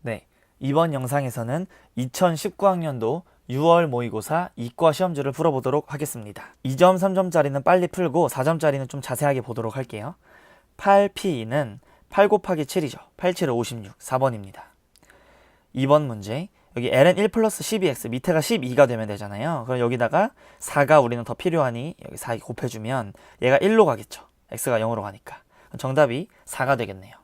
네, 이번 영상에서는 2019학년도 6월 모의고사 이과 시험지를 풀어보도록 하겠습니다. 2점, 3점짜리는 빨리 풀고 4점짜리는 좀 자세하게 보도록 할게요. 8P는 8 곱하기 7이죠. 8, 7은 56, 4번입니다. 2번 문제, 여기 ln 1 플러스 12x, 밑에가 12가 되면 되잖아요. 그럼 여기다가 4가 우리는 더 필요하니 여기 4 곱해주면 얘가 1로 가겠죠. x가 0으로 가니까. 정답이 4가 되겠네요.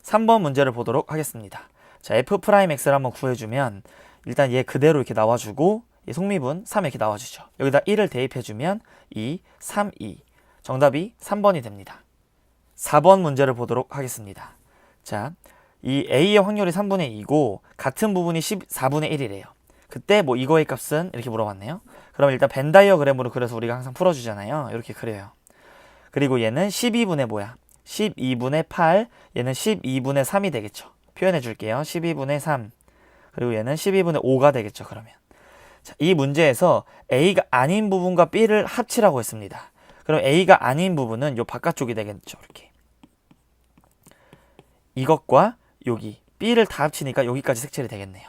3번 문제를 보도록 하겠습니다. 자, f'x를 한번 구해주면 일단 얘 그대로 이렇게 나와주고 얘 속미분 3 이렇게 나와주죠. 여기다 1을 대입해주면 2, 3, 2. 정답이 3번이 됩니다. 4번 문제를 보도록 하겠습니다. 자, 이 a의 확률이 3분의 2고 같은 부분이 14분의 1이래요. 그때 뭐 이거의 값은 이렇게 물어봤네요. 그럼 일단 벤 다이어그램으로 그려서 우리가 항상 풀어주잖아요. 이렇게 그려요. 그리고 얘는 12분의 뭐야? 12분의 8, 얘는 12분의 3이 되겠죠. 표현해 줄게요. 12분의 3. 그리고 얘는 12분의 5가 되겠죠. 그러면. 자, 이 문제에서 A가 아닌 부분과 B를 합치라고 했습니다. 그럼 A가 아닌 부분은 요 바깥쪽이 되겠죠. 이렇게. 이것과 여기 B를 다 합치니까 여기까지 색칠이 되겠네요.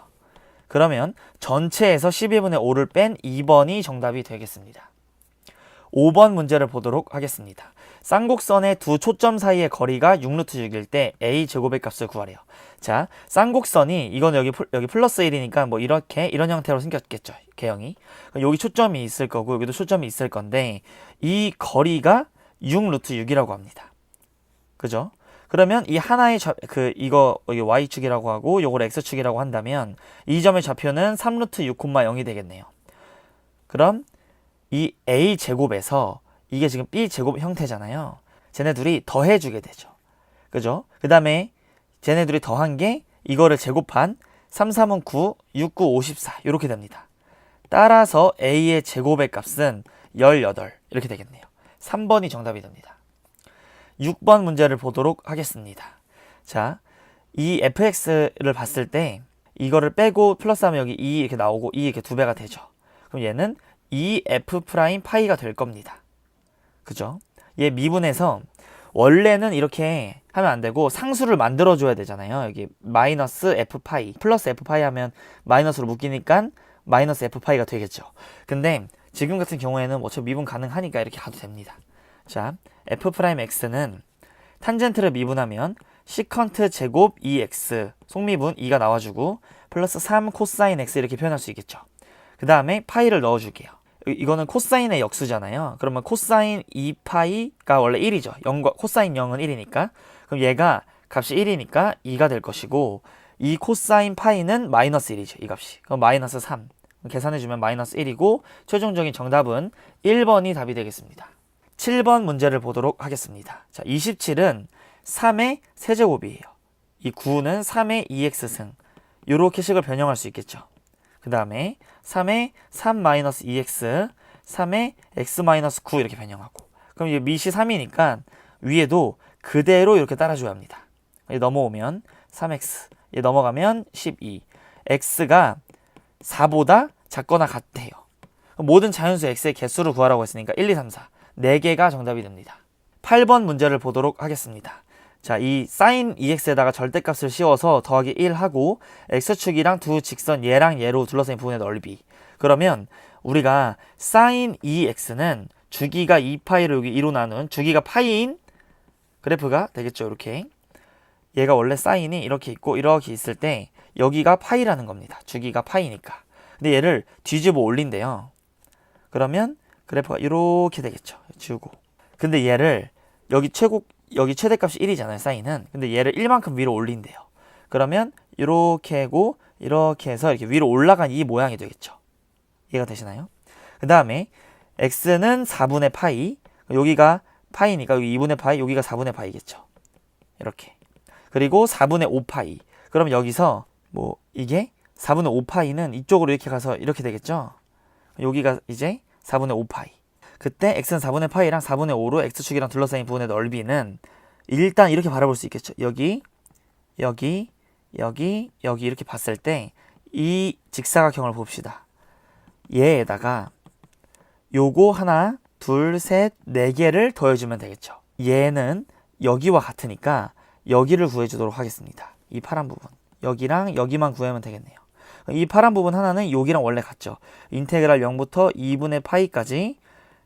그러면 전체에서 12분의 5를 뺀 2번이 정답이 되겠습니다. 5번 문제를 보도록 하겠습니다. 쌍곡선의 두 초점 사이의 거리가 6루트 6일 때 a 제곱의 값을 구하래요. 자, 쌍곡선이 이건 여기 플러스 1이니까 뭐 이렇게 이런 형태로 생겼겠죠. 개형이. 여기 초점이 있을 거고 여기도 초점이 있을 건데 이 거리가 6루트 6이라고 합니다. 그죠? 그러면 이 하나의 이거 여기 y축이라고 하고 요걸 x축이라고 한다면 이 점의 좌표는 3루트 6, 0이 되겠네요. 그럼 이 a 제곱에서 이게 지금 b 제곱 형태잖아요. 쟤네 둘이 더해주게 되죠. 그죠? 그 다음에 쟤네 둘이 더한 게 이거를 제곱한 3, 3은 9, 6, 9, 54 이렇게 됩니다. 따라서 a의 제곱의 값은 18 이렇게 되겠네요. 3번이 정답이 됩니다. 6번 문제를 보도록 하겠습니다. 자, 이 fx를 봤을 때 이거를 빼고 플러스하면 여기 2 이렇게 나오고 2 이렇게 2배가 되죠. 그럼 얘는 2f' 파이가 될 겁니다. 그죠? 얘 미분해서 원래는 이렇게 하면 안 되고 상수를 만들어 줘야 되잖아요. 여기 마이너스 f파이 플러스 f파이 하면 마이너스로 묶이니까 마이너스 f파이가 되겠죠. 근데 지금 같은 경우에는 어차피 미분 가능하니까 이렇게 가도 됩니다. 자, f'x는 탄젠트를 미분하면 시컨트 제곱 2x 속미분 2가 나와주고 플러스 3 코사인 x 이렇게 표현할 수 있겠죠. 그 다음에 파이를 넣어줄게요. 이거는 코사인의 역수잖아요. 그러면 코사인 2파이가 원래 1이죠. 0과 코사인 0은 1이니까. 그럼 얘가 값이 1이니까 2가 될 것이고 이 코사인 파이는 마이너스 1이죠. 이 값이. 그럼 마이너스 3. 계산해주면 마이너스 1이고 최종적인 정답은 1번이 답이 되겠습니다. 7번 문제를 보도록 하겠습니다. 자, 27은 3의 세제곱이에요. 이 9는 3의 2x승. 요렇게 식을 변형할 수 있겠죠. 그 다음에 3의 3-2x, 3의 x-9 이렇게 변형하고. 그럼 이게 밑이 3이니까 위에도 그대로 이렇게 따라줘야 합니다. 넘어오면 3x, 얘 넘어가면 12. x가 4보다 작거나 같대요. 모든 자연수 x의 개수를 구하라고 했으니까 1, 2, 3, 4. 4개가 정답이 됩니다. 8번 문제를 보도록 하겠습니다. 자, 이 sin 2x에다가 절대값을 씌워서 더하기 1 하고 x축이랑 두 직선 얘랑 얘로 둘러싸인 부분의 넓이. 그러면 우리가 sin 2x는 주기가 2파이를 여기 2로 나눈 주기가 파이인 그래프가 되겠죠. 이렇게. 얘가 원래 sin이 이렇게 있고 이렇게 있을 때 여기가 파이라는 겁니다. 주기가 파이니까. 근데 얘를 뒤집어 올린대요. 그러면 그래프가 이렇게 되겠죠. 지우고. 근데 얘를 여기 최대값이 1이잖아요. 사인은. 근데 얘를 1만큼 위로 올린대요. 그러면 이렇게 하고 이렇게 해서 이렇게 위로 올라간 이 모양이 되겠죠. 이해가 되시나요? 그 다음에 x는 4분의 파이. 여기가 파이니까 여기 2분의 파이, 여기가 4분의 파이겠죠. 이렇게. 그리고 4분의 5파이. 그럼 여기서 뭐 이게 4분의 5파이는 이쪽으로 이렇게 가서 이렇게 되겠죠. 여기가 이제 4분의 5파이. 그때 x는 4분의 파이랑 4분의 5로 x축이랑 둘러싸인 부분의 넓이는 일단 이렇게 바라볼 수 있겠죠. 여기 이렇게 봤을 때 이 직사각형을 봅시다. 얘에다가 요거 하나, 둘, 셋, 네 개를 더해주면 되겠죠. 얘는 여기와 같으니까 여기를 구해주도록 하겠습니다. 이 파란 부분. 여기랑 여기만 구하면 되겠네요. 이 파란 부분 하나는 여기랑 원래 같죠. 인테그랄 0부터 2분의 파이까지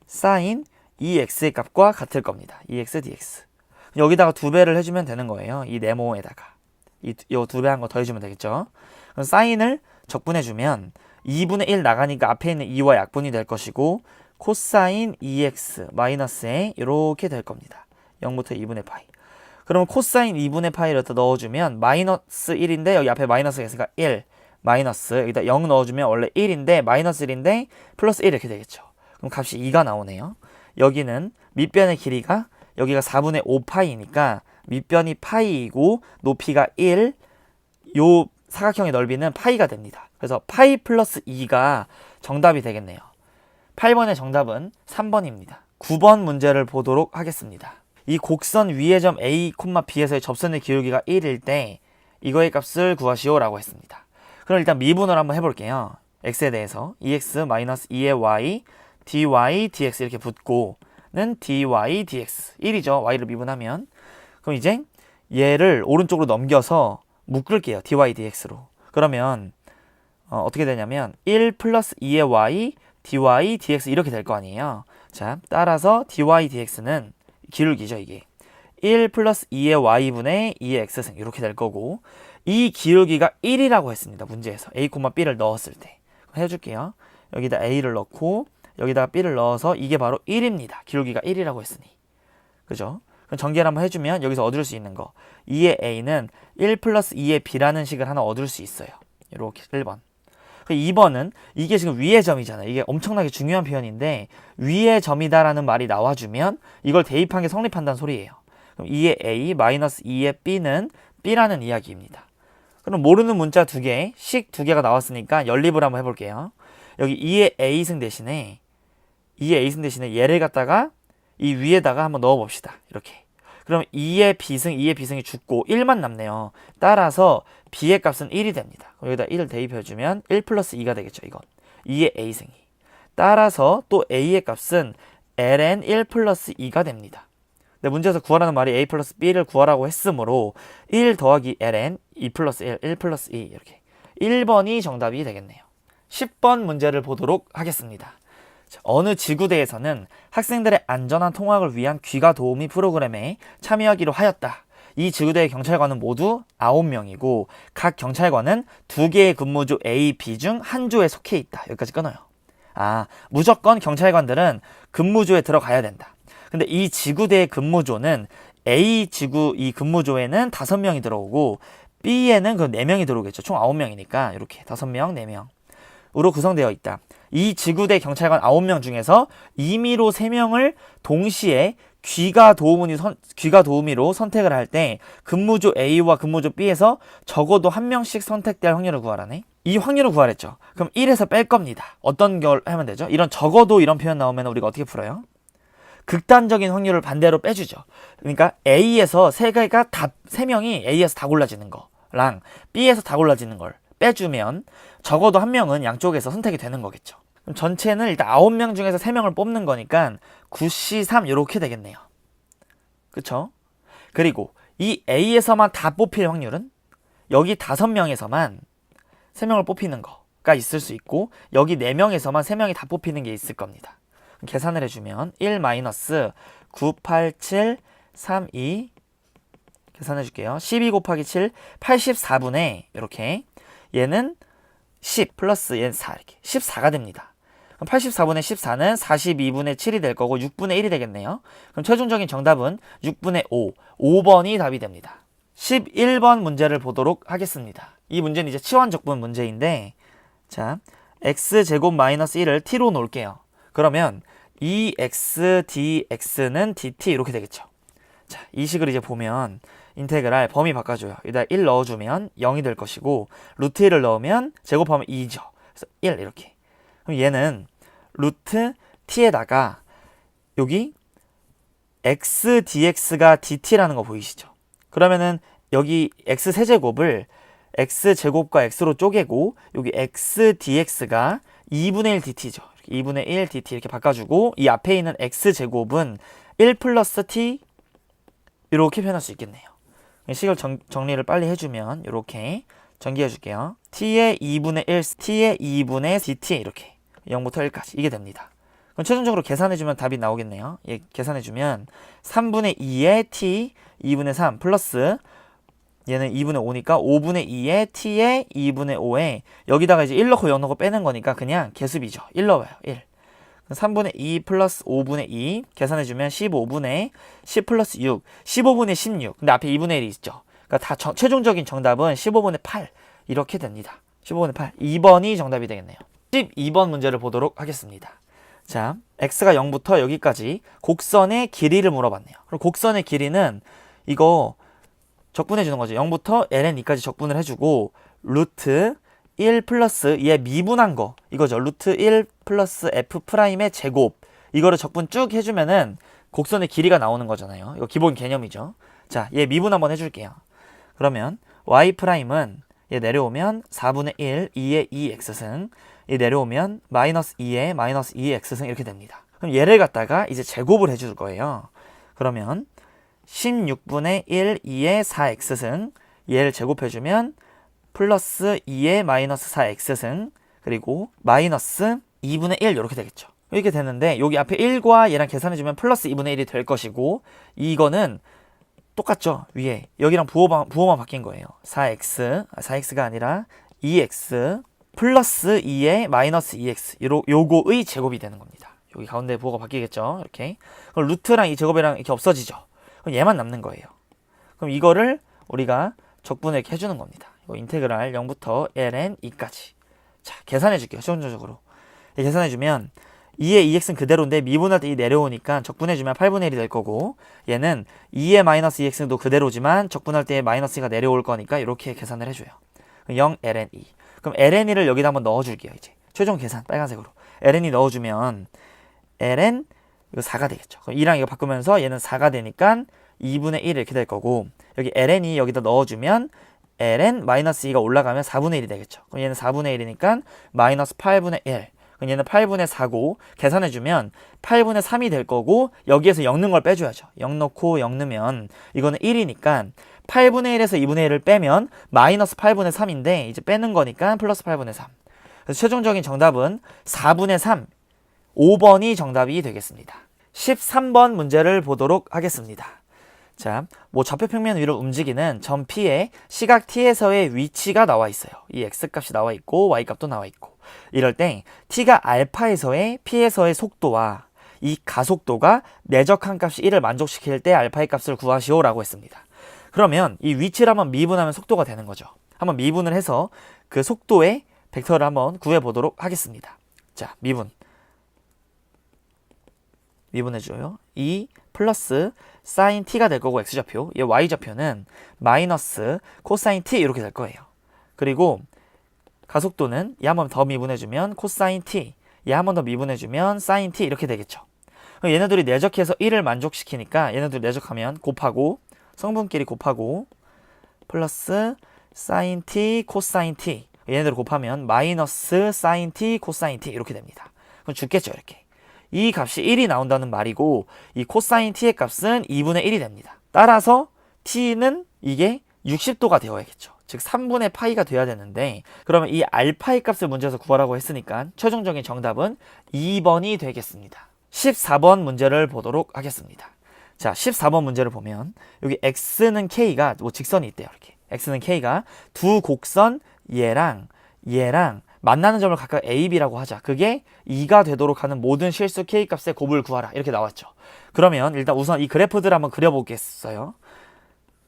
사인 2x의 값과 같을 겁니다. 2x dx. 여기다가 2배를 해주면 되는 거예요. 이 네모에다가. 이 2배 한 거 더해주면 되겠죠. 그럼 사인을 적분해주면 2분의 1 나가니까 앞에 있는 2와 약분이 될 것이고 코사인 2x 마이너스에 이렇게 될 겁니다. 0부터 2분의 파이. 그러면 코사인 2분의 파이를 또 넣어주면 마이너스 1인데 여기 앞에 마이너스가 있으니까 1 마이너스 여기다 0 넣어주면 원래 1인데 마이너스 1인데 플러스 1 이렇게 되겠죠. 그럼 값이 2가 나오네요. 여기는 밑변의 길이가 여기가 4분의 5파이니까 밑변이 파이이고 높이가 1, 요 사각형의 넓이는 파이가 됩니다. 그래서 파이 플러스 2가 정답이 되겠네요. 8번의 정답은 3번입니다. 9번 문제를 보도록 하겠습니다. 이 곡선 위의 점 A, B에서의 접선의 기울기가 1일 때 이거의 값을 구하시오 라고 했습니다. 그럼 일단 미분을 한번 해볼게요. x에 대해서 2x-2의 y dy dx 이렇게 붙고는 dy dx 1이죠. y를 미분하면. 그럼 이제 얘를 오른쪽으로 넘겨서 묶을게요. dy dx로. 그러면 어떻게 되냐면 1 플러스 2의 y dy dx 이렇게 될 거 아니에요. 자, 따라서 dy dx는 기울기죠. 이게 1 플러스 2의 y분의 2의 x승 이렇게 될 거고 이 기울기가 1이라고 했습니다. 문제에서 a, b를 넣었을 때 해줄게요. 여기다 a를 넣고 여기다가 b를 넣어서 이게 바로 1입니다. 기울기가 1이라고 했으니. 그죠? 그럼 전개를 한번 해주면 여기서 얻을 수 있는 거 2의 a는 1 플러스 2의 b라는 식을 하나 얻을 수 있어요. 이렇게 1번. 2번은 이게 지금 위의 점이잖아요. 이게 엄청나게 중요한 표현인데 위의 점이다라는 말이 나와주면 이걸 대입한 게 성립한다는 소리예요. 그럼 2의 a 마이너스 2의 b는 b라는 이야기입니다. 그럼 모르는 문자 2개, 식 2개가 나왔으니까 연립을 한번 해볼게요. 여기 2의 a승 대신에 얘를 갖다가 이 위에다가 한번 넣어봅시다. 이렇게. 그럼 2의 b승이 죽고 1만 남네요. 따라서 b의 값은 1이 됩니다. 그럼 여기다 1을 대입해주면 1 플러스 2가 되겠죠. 이건 2의 a승이. 따라서 또 a의 값은 ln 1 플러스 2가 됩니다. 근데 문제에서 구하라는 말이 a 플러스 b를 구하라고 했으므로 1 더하기 ln 2 플러스 1, 1 플러스 2 이렇게 1번이 정답이 되겠네요. 10번 문제를 보도록 하겠습니다. 어느 지구대에서는 학생들의 안전한 통학을 위한 귀가 도우미 프로그램에 참여하기로 하였다. 이 지구대의 경찰관은 모두 9명이고 각 경찰관은 2개의 근무조 A, B 중 한 조에 속해 있다. 여기까지 끊어요. 무조건 경찰관들은 근무조에 들어가야 된다. 근데 이 지구대의 근무조는 A 지구 이 근무조에는 5명이 들어오고 B에는 그 4명이 들어오겠죠. 총 9명이니까 이렇게 5명, 4명 으로 구성되어 있다. 이 지구대 경찰관 9명 중에서 임의로 3명을 동시에 귀가 도우미로 선택을 할 때 근무조 A와 근무조 B에서 적어도 1명씩 선택될 확률을 구하라네. 이 확률을 구하랬죠. 그럼 1에서 뺄 겁니다. 어떤 걸 하면 되죠? 이런 적어도 이런 표현 나오면 우리가 어떻게 풀어요? 극단적인 확률을 반대로 빼주죠. 그러니까 A에서 3명이 A에서 다 골라지는 거랑 B에서 다 골라지는 걸 빼주면 적어도 1명은 양쪽에서 선택이 되는 거겠죠. 그럼 전체는 일단 9명 중에서 3명을 뽑는 거니까 9C3 이렇게 되겠네요. 그쵸? 그리고 이 A에서만 다 뽑힐 확률은 여기 5명에서만 3명을 뽑히는 거가 있을 수 있고 여기 4명에서만 3명이 다 뽑히는 게 있을 겁니다. 계산을 해주면 1 마이너스 9, 8, 7, 3, 2 계산해 줄게요. 12 곱하기 7, 84분의 이렇게 얘는 10 플러스 얘는 4 이렇게 14가 됩니다. 그럼 84분의 14는 42분의 7이 될 거고 6분의 1이 되겠네요. 그럼 최종적인 정답은 6분의 5, 5번이 답이 됩니다. 11번 문제를 보도록 하겠습니다. 이 문제는 이제 치환적분 문제인데 자, x제곱 마이너스 1을 t로 놓을게요. 그러면 2x dx는 dt 이렇게 되겠죠. 자, 이 식을 이제 보면 인테그랄 범위 바꿔줘요. 여기다 1 넣어주면 0이 될 것이고 루트 1을 넣으면 제곱하면 2죠. 그래서 1 이렇게. 그럼 얘는 루트 t에다가 여기 x dx가 dt라는 거 보이시죠? 그러면은 여기 x 세제곱을 x제곱과 x로 쪼개고 여기 x dx가 2분의 1 dt죠. 2분의 1 dt 이렇게 바꿔주고 이 앞에 있는 x제곱은 1 플러스 t 이렇게 표현할 수 있겠네요. 식을 정리를 빨리 해주면 이렇게 전개해 줄게요. t의 2분의 1, t의 2분의 dt 이렇게 0부터 1까지 이게 됩니다. 그럼 최종적으로 계산해주면 답이 나오겠네요. 예, 계산해주면 3분의 2의 t 2분의 3 플러스 얘는 2분의 5니까 5분의 2의 t의 2분의 5에 여기다가 이제 1 넣고 0 넣고 빼는 거니까 그냥 개수비죠. 1 넣어봐요. 1. 3분의 2 플러스 5분의 2 계산해주면 15분의 10 플러스 6 15분의 16 근데 앞에 2분의 1이 있죠. 그러니까 다 최종적인 정답은 15분의 8 이렇게 됩니다. 15분의 8 2번이 정답이 되겠네요. 12번 문제를 보도록 하겠습니다. 자, x가 0부터 여기까지 곡선의 길이를 물어봤네요. 그럼 곡선의 길이는 이거 적분해 주는 거죠. 0부터 ln2까지 적분을 해주고 루트 1 플러스 얘 미분한 거 이거죠. 루트 1 플러스 f'의 제곱 이거를 적분 쭉 해주면은 곡선의 길이가 나오는 거잖아요. 이거 기본 개념이죠. 자, 얘 미분 한번 해줄게요. 그러면 y'은 얘 내려오면 4분의 1 2의 2x승 얘 내려오면 마이너스 2의 마이너스 2x승 이렇게 됩니다. 그럼 얘를 갖다가 이제 제곱을 해줄 거예요. 그러면 16분의 1 2의 4x승 얘를 제곱해주면 플러스 2의 마이너스 4x승 그리고 마이너스 2분의 1 이렇게 되겠죠. 이렇게 되는데 여기 앞에 1과 얘랑 계산해주면 플러스 2분의 1이 될 것이고 이거는 똑같죠. 위에 여기랑 부호만 바뀐 거예요. 4x가 아니라 2x 플러스 2의 마이너스 2x 요거의 제곱이 되는 겁니다. 여기 가운데 부호가 바뀌겠죠. 이렇게 그럼 루트랑 이 제곱이랑 이렇게 없어지죠. 그럼 얘만 남는 거예요. 그럼 이거를 우리가 적분을 이렇게 해주는 겁니다. 이거 인테그랄 0부터 ln 2까지. 자, 계산해 줄게요. 시험적으로. 계산해 주면 2의 2x는 그대로인데 미분할 때 2 내려오니까 적분해 주면 8분의 1이 될 거고 얘는 2의 마이너스 2x도 그대로지만 적분할 때 마이너스가 내려올 거니까 이렇게 계산을 해줘요. 0 ln 2. 그럼 ln 2를 여기다 한번 넣어줄게요. 이제 최종 계산 빨간색으로 ln 2 넣어주면 ln 이거 4가 되겠죠. 그럼 2랑 이거 바꾸면서 얘는 4가 되니까 2분의 1 이렇게 될 거고 여기 ln 2 여기다 넣어주면 ln 마이너스 2가 올라가면 4분의 1이 되겠죠. 그럼 얘는 4분의 1이니까 마이너스 8분의 1. 그럼 얘는 8분의 4고 계산해주면 8분의 3이 될 거고 여기에서 0 넣은 걸 빼줘야죠. 0 넣고 0 넣으면 이거는 1이니까 8분의 1에서 2분의 1을 빼면 마이너스 8분의 3인데 이제 빼는 거니까 플러스 8분의 3. 그래서 최종적인 정답은 4분의 3. 5번이 정답이 되겠습니다. 13번 문제를 보도록 하겠습니다. 자, 뭐 좌표평면 위로 움직이는 점 P에 시각 T에서의 위치가 나와 있어요. 이 X값이 나와 있고 Y값도 나와 있고 이럴 때 T가 알파에서의 P에서의 속도와 이 가속도가 내적한 값이 1을 만족시킬 때 알파의 값을 구하시오 라고 했습니다. 그러면 이 위치를 한번 미분하면 속도가 되는 거죠. 한번 미분을 해서 그 속도의 벡터를 한번 구해보도록 하겠습니다. 자, 미분해줘요. 2 플러스 사인 t가 될 거고 x좌표, 얘 y좌표는 마이너스 코사인 t 이렇게 될 거예요. 그리고 가속도는 얘 한 번 더 미분해주면 코사인 t, 얘 한 번 더 미분해주면 사인 t 이렇게 되겠죠. 그럼 얘네들이 내적해서 1을 만족시키니까 얘네들 내적하면 곱하고 성분끼리 곱하고 플러스 사인 t 코사인 t 얘네들 곱하면 마이너스 사인 t 코사인 t 이렇게 됩니다. 그럼 죽겠죠 이렇게. 이 값이 1이 나온다는 말이고 이 코사인 t의 값은 2분의 1이 됩니다. 따라서 t는 이게 60도가 되어야겠죠. 즉 3분의 파이가 돼야 되는데 그러면 이 알파의 값을 문제에서 구하라고 했으니까 최종적인 정답은 2번이 되겠습니다. 14번 문제를 보도록 하겠습니다. 자, 14번 문제를 보면 여기 x는 k가 뭐 직선이 있대요. 이렇게 x는 k가 두 곡선 얘랑 만나는 점을 각각 A, B라고 하자. 그게 2가 되도록 하는 모든 실수 K값의 곱을 구하라. 이렇게 나왔죠. 그러면 일단 우선 이 그래프들을 한번 그려보겠어요.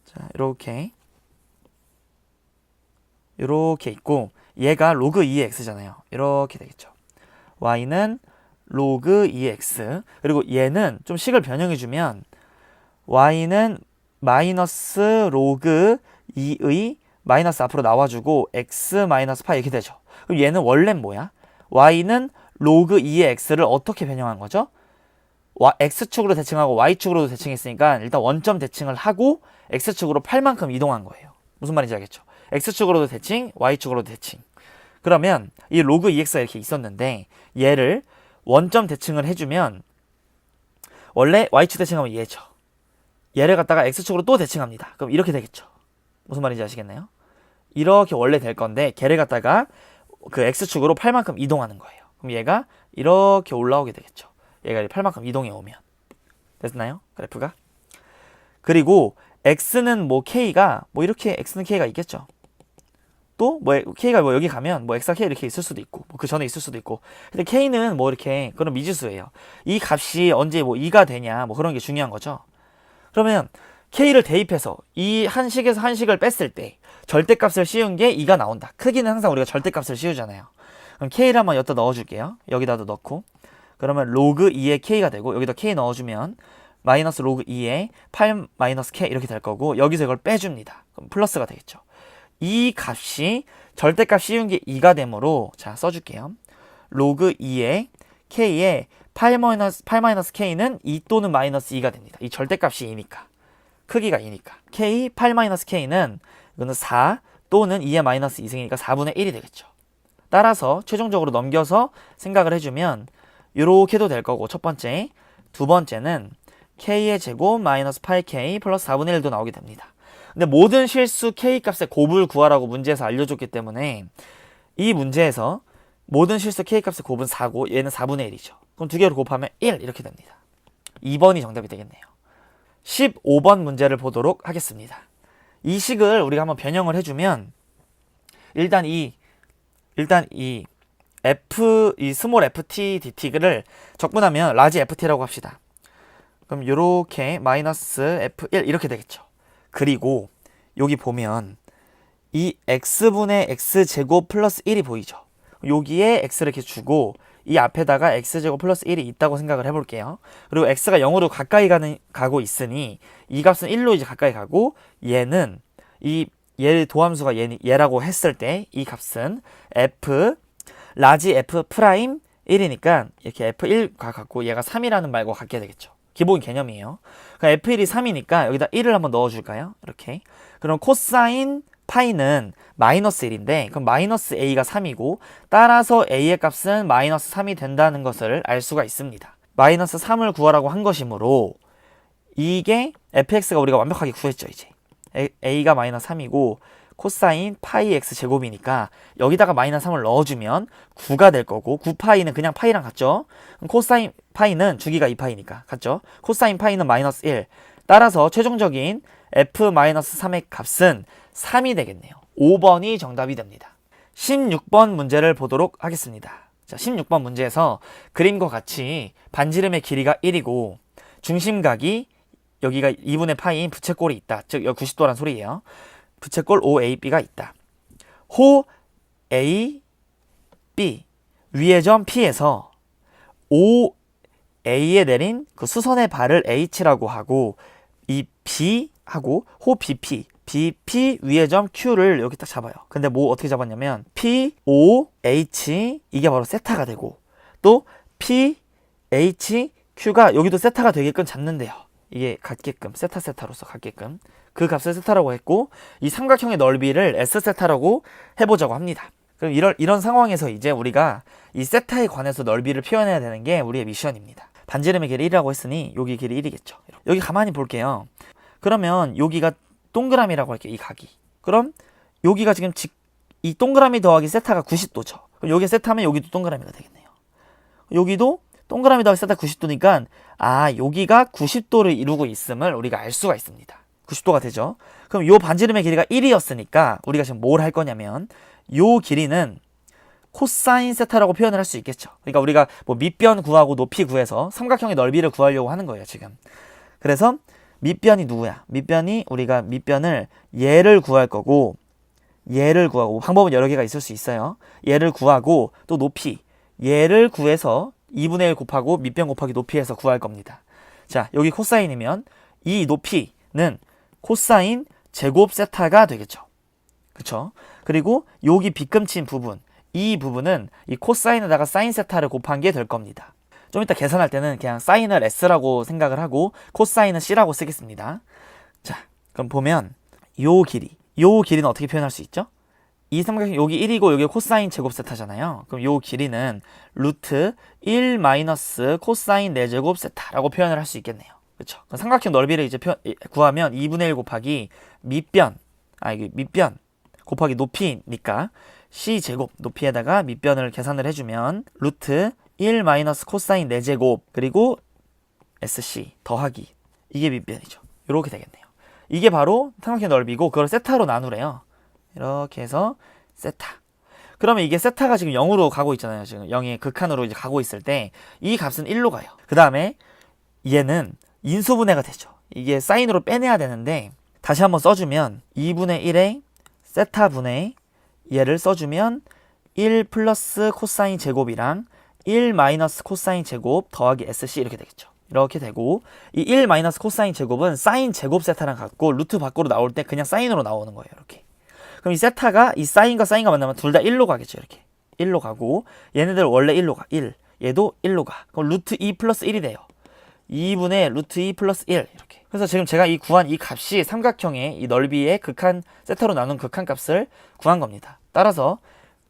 자, 이렇게 있고 얘가 로그 2의 x잖아요. 이렇게 되겠죠. y는 로그 2의 x 그리고 얘는 좀 식을 변형해주면 y는 마이너스 로그 2의 마이너스 앞으로 나와주고 x 마이너스 파 이렇게 되죠. 그럼 얘는 원래는 뭐야? y는 로그 2의 x를 어떻게 변형한 거죠? x축으로 대칭하고 y축으로도 대칭했으니까 일단 원점 대칭을 하고 x축으로 8만큼 이동한 거예요. 무슨 말인지 알겠죠? x축으로도 대칭, y축으로도 대칭. 그러면 이 로그 2x가 이렇게 있었는데 얘를 원점 대칭을 해주면 원래 y축 대칭하면 얘죠. 얘를 갖다가 x축으로 또 대칭합니다. 그럼 이렇게 되겠죠. 무슨 말인지 아시겠나요? 이렇게 원래 될 건데 걔를 갖다가 그 x축으로 8만큼 이동하는 거예요. 그럼 얘가 이렇게 올라오게 되겠죠. 얘가 8만큼 이동해 오면. 됐나요? 그래프가? 그리고 x는 뭐 k가 뭐 이렇게 x는 k가 있겠죠. 또 뭐 k가 뭐 여기 가면 뭐 x가 k 이렇게 있을 수도 있고 뭐 그 전에 있을 수도 있고. 근데 k는 뭐 이렇게 그런 미지수예요. 이 값이 언제 뭐 2가 되냐 뭐 그런 게 중요한 거죠. 그러면 k를 대입해서 이 한식에서 한식을 뺐을 때 절대값을 씌운 게 2가 나온다. 크기는 항상 우리가 절대값을 씌우잖아요. 그럼 k를 한번 여기다 넣어줄게요. 여기다도 넣고 그러면 로그 2의 k가 되고 여기다 k 넣어주면 마이너스 로그 2의 8 마이너스 k 이렇게 될 거고 여기서 이걸 빼줍니다. 그럼 플러스가 되겠죠. 이 값이 절대값 씌운 게 2가 되므로 자 써줄게요. 로그 2의 k의 8 마이너스 k는 2 또는 마이너스 2가 됩니다. 이 절대값이 2니까 크기가 2니까 k 8 마이너스 k는 이거는 4 또는 2의 마이너스 2승이니까 4분의 1이 되겠죠. 따라서 최종적으로 넘겨서 생각을 해주면 이렇게도 될 거고 첫 번째, 두 번째는 k의 제곱 마이너스 8k 플러스 4분의 1도 나오게 됩니다. 근데 모든 실수 k 값의 곱을 구하라고 문제에서 알려줬기 때문에 이 문제에서 모든 실수 k 값의 곱은 4고 얘는 4분의 1이죠. 그럼 두 개로 곱하면 1 이렇게 됩니다. 2번이 정답이 되겠네요. 15번 문제를 보도록 하겠습니다. 이 식을 우리가 한번 변형을 해주면 일단 이 스몰 ft dt를 적분하면 라지 ft라고 합시다. 그럼 요렇게 마이너스 f1 이렇게 되겠죠. 그리고 여기 보면 이 x분의 x제곱 플러스 1이 보이죠. 여기에 x를 이렇게 주고 이 앞에다가 x제곱 플러스 1이 있다고 생각을 해볼게요. 그리고 x가 0으로 가까이 가고 있으니 이 값은 1로 이제 가까이 가고 얘는 얘 도함수가 얘라고 했을 때 이 값은 f 라지 f 프라임 1이니까 이렇게 f1과 같고 얘가 3이라는 말과 같게 되겠죠. 기본 개념이에요. 그럼 f1이 3이니까 여기다 1을 한번 넣어줄까요? 이렇게. 그럼 코사인 파이는 마이너스 1인데 그럼 마이너스 a가 3이고 따라서 a의 값은 마이너스 3이 된다는 것을 알 수가 있습니다. 마이너스 3을 구하라고 한 것이므로 이게 fx가 우리가 완벽하게 구했죠. 이제 a가 마이너스 3이고 코사인 파이 x 제곱이니까 여기다가 마이너스 3을 넣어주면 9가 될 거고 9파이는 그냥 파이랑 같죠. 그럼 코사인 파이는 주기가 2파이니까 같죠. 코사인 파이는 마이너스 1 따라서 최종적인 f-3의 값은 3이 되겠네요. 5번이 정답이 됩니다. 16번 문제를 보도록 하겠습니다. 자, 16번 문제에서 그림과 같이 반지름의 길이가 1이고 중심각이 여기가 2분의 파이인 부채꼴이 있다. 즉 여기 90도란 소리예요. 부채꼴 OAB가 있다. 호 A, B 위의 점 P에서 OA에 내린 그 수선의 발을 H라고 하고 이 B하고 호 BP BP 위의 점 Q를 여기 딱 잡아요. 근데 뭐 어떻게 잡았냐면 P, O, H 이게 바로 세타가 되고 또 P, H, Q가 여기도 세타가 되게끔 잡는데요. 이게 같게끔 세타로서 같게끔 그 값을 세타라고 했고 이 삼각형의 넓이를 S세타라고 해보자고 합니다. 그럼 이런 상황에서 이제 우리가 이 세타에 관해서 넓이를 표현해야 되는 게 우리의 미션입니다. 반지름의 길이 1이라고 했으니 여기 길이 1이겠죠. 여기 가만히 볼게요. 그러면 여기가 동그라미라고 할게요. 이 각이. 그럼 여기가 지금 이 동그라미 더하기 세타가 90도죠. 그럼 여기 세타면 여기도 동그라미가 되겠네요. 여기도 동그라미 더하기 세타 90도니까 여기가 90도를 이루고 있음을 우리가 알 수가 있습니다. 90도가 되죠. 그럼 요 반지름의 길이가 1이었으니까 우리가 지금 뭘 할 거냐면 요 길이는 코사인 세타라고 표현을 할 수 있겠죠. 그러니까 우리가 뭐 밑변 구하고 높이 구해서 삼각형의 넓이를 구하려고 하는 거예요, 지금. 그래서 밑변이 누구야? 우리가 밑변을 얘를 구할 거고 얘를 구하고 방법은 여러 개가 있을 수 있어요. 얘를 구하고 또 높이 얘를 구해서 2분의 1 곱하고 밑변 곱하기 높이에서 구할 겁니다. 자, 여기 코사인이면 이 높이는 코사인 제곱 세타가 되겠죠. 그쵸? 그리고 여기 빗금친 부분, 이 부분은 이 코사인에다가 사인 세타를 곱한 게 될 겁니다. 좀 이따 계산할 때는 그냥 사인을 S라고 생각을 하고 코사인은 C라고 쓰겠습니다. 자, 그럼 보면 요 길이는 어떻게 표현할 수 있죠? 이 삼각형 여기 1이고 여기 코사인 제곱 세타잖아요. 그럼 요 길이는 루트 1 마이너스 코사인 4제곱 세타라고 표현을 할 수 있겠네요. 그렇죠? 삼각형 넓이를 이제 구하면 2분의 1 곱하기 밑변 곱하기 높이니까 c제곱 높이에다가 밑변을 계산을 해주면 루트 1 마이너스 코사인 4제곱 그리고 sc 더하기 이게 밑변이죠. 이렇게 되겠네요. 이게 바로 삼각형 넓이고 그걸 세타로 나누래요. 이렇게 해서 세타. 그러면 이게 세타가 지금 0으로 가고 있잖아요. 지금 0의 극한으로 이제 가고 있을 때 이 값은 1로 가요. 그 다음에 얘는 인수분해가 되죠. 이게 사인으로 빼내야 되는데 다시 한번 써주면 2분의 1의 세타분의 얘를 써주면 1 플러스 코사인 제곱이랑 1 마이너스 코사인 제곱 더하기 sc 이렇게 되겠죠. 이렇게 되고 이 1 마이너스 코사인 제곱은 사인 제곱 세타랑 같고 루트 밖으로 나올 때 그냥 사인으로 나오는 거예요. 이렇게. 그럼 이 세타가 이 사인과 사인과 만나면 둘 다 1로 가겠죠. 이렇게 1로 가고 얘네들 원래 1로 가. 1. 얘도 1로 가. 그럼 루트 2 플러스 1이 돼요. 2분의 루트 2 플러스 1 이렇게. 그래서 지금 제가 이 구한 이 값이 삼각형의 이 넓이의 극한 세타로 나눈 극한 값을 구한 겁니다. 따라서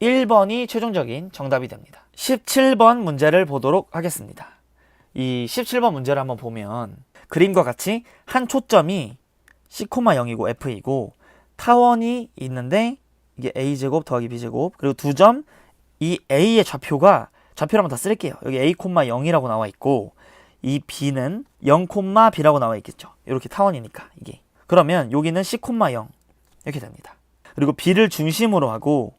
1번이 최종적인 정답이 됩니다. 17번 문제를 보도록 하겠습니다. 이 17번 문제를 한번 보면 그림과 같이 한 초점이 C,0이고 F이고 타원이 있는데 이게 A제곱 더하기 B제곱 그리고 두 점 이 A의 좌표를 한번 더 쓸게요. 여기 A,0이라고 나와 있고 이 B는 0,B라고 나와 있겠죠. 이렇게 타원이니까 이게. 그러면 여기는 C,0 이렇게 됩니다. 그리고 B를 중심으로 하고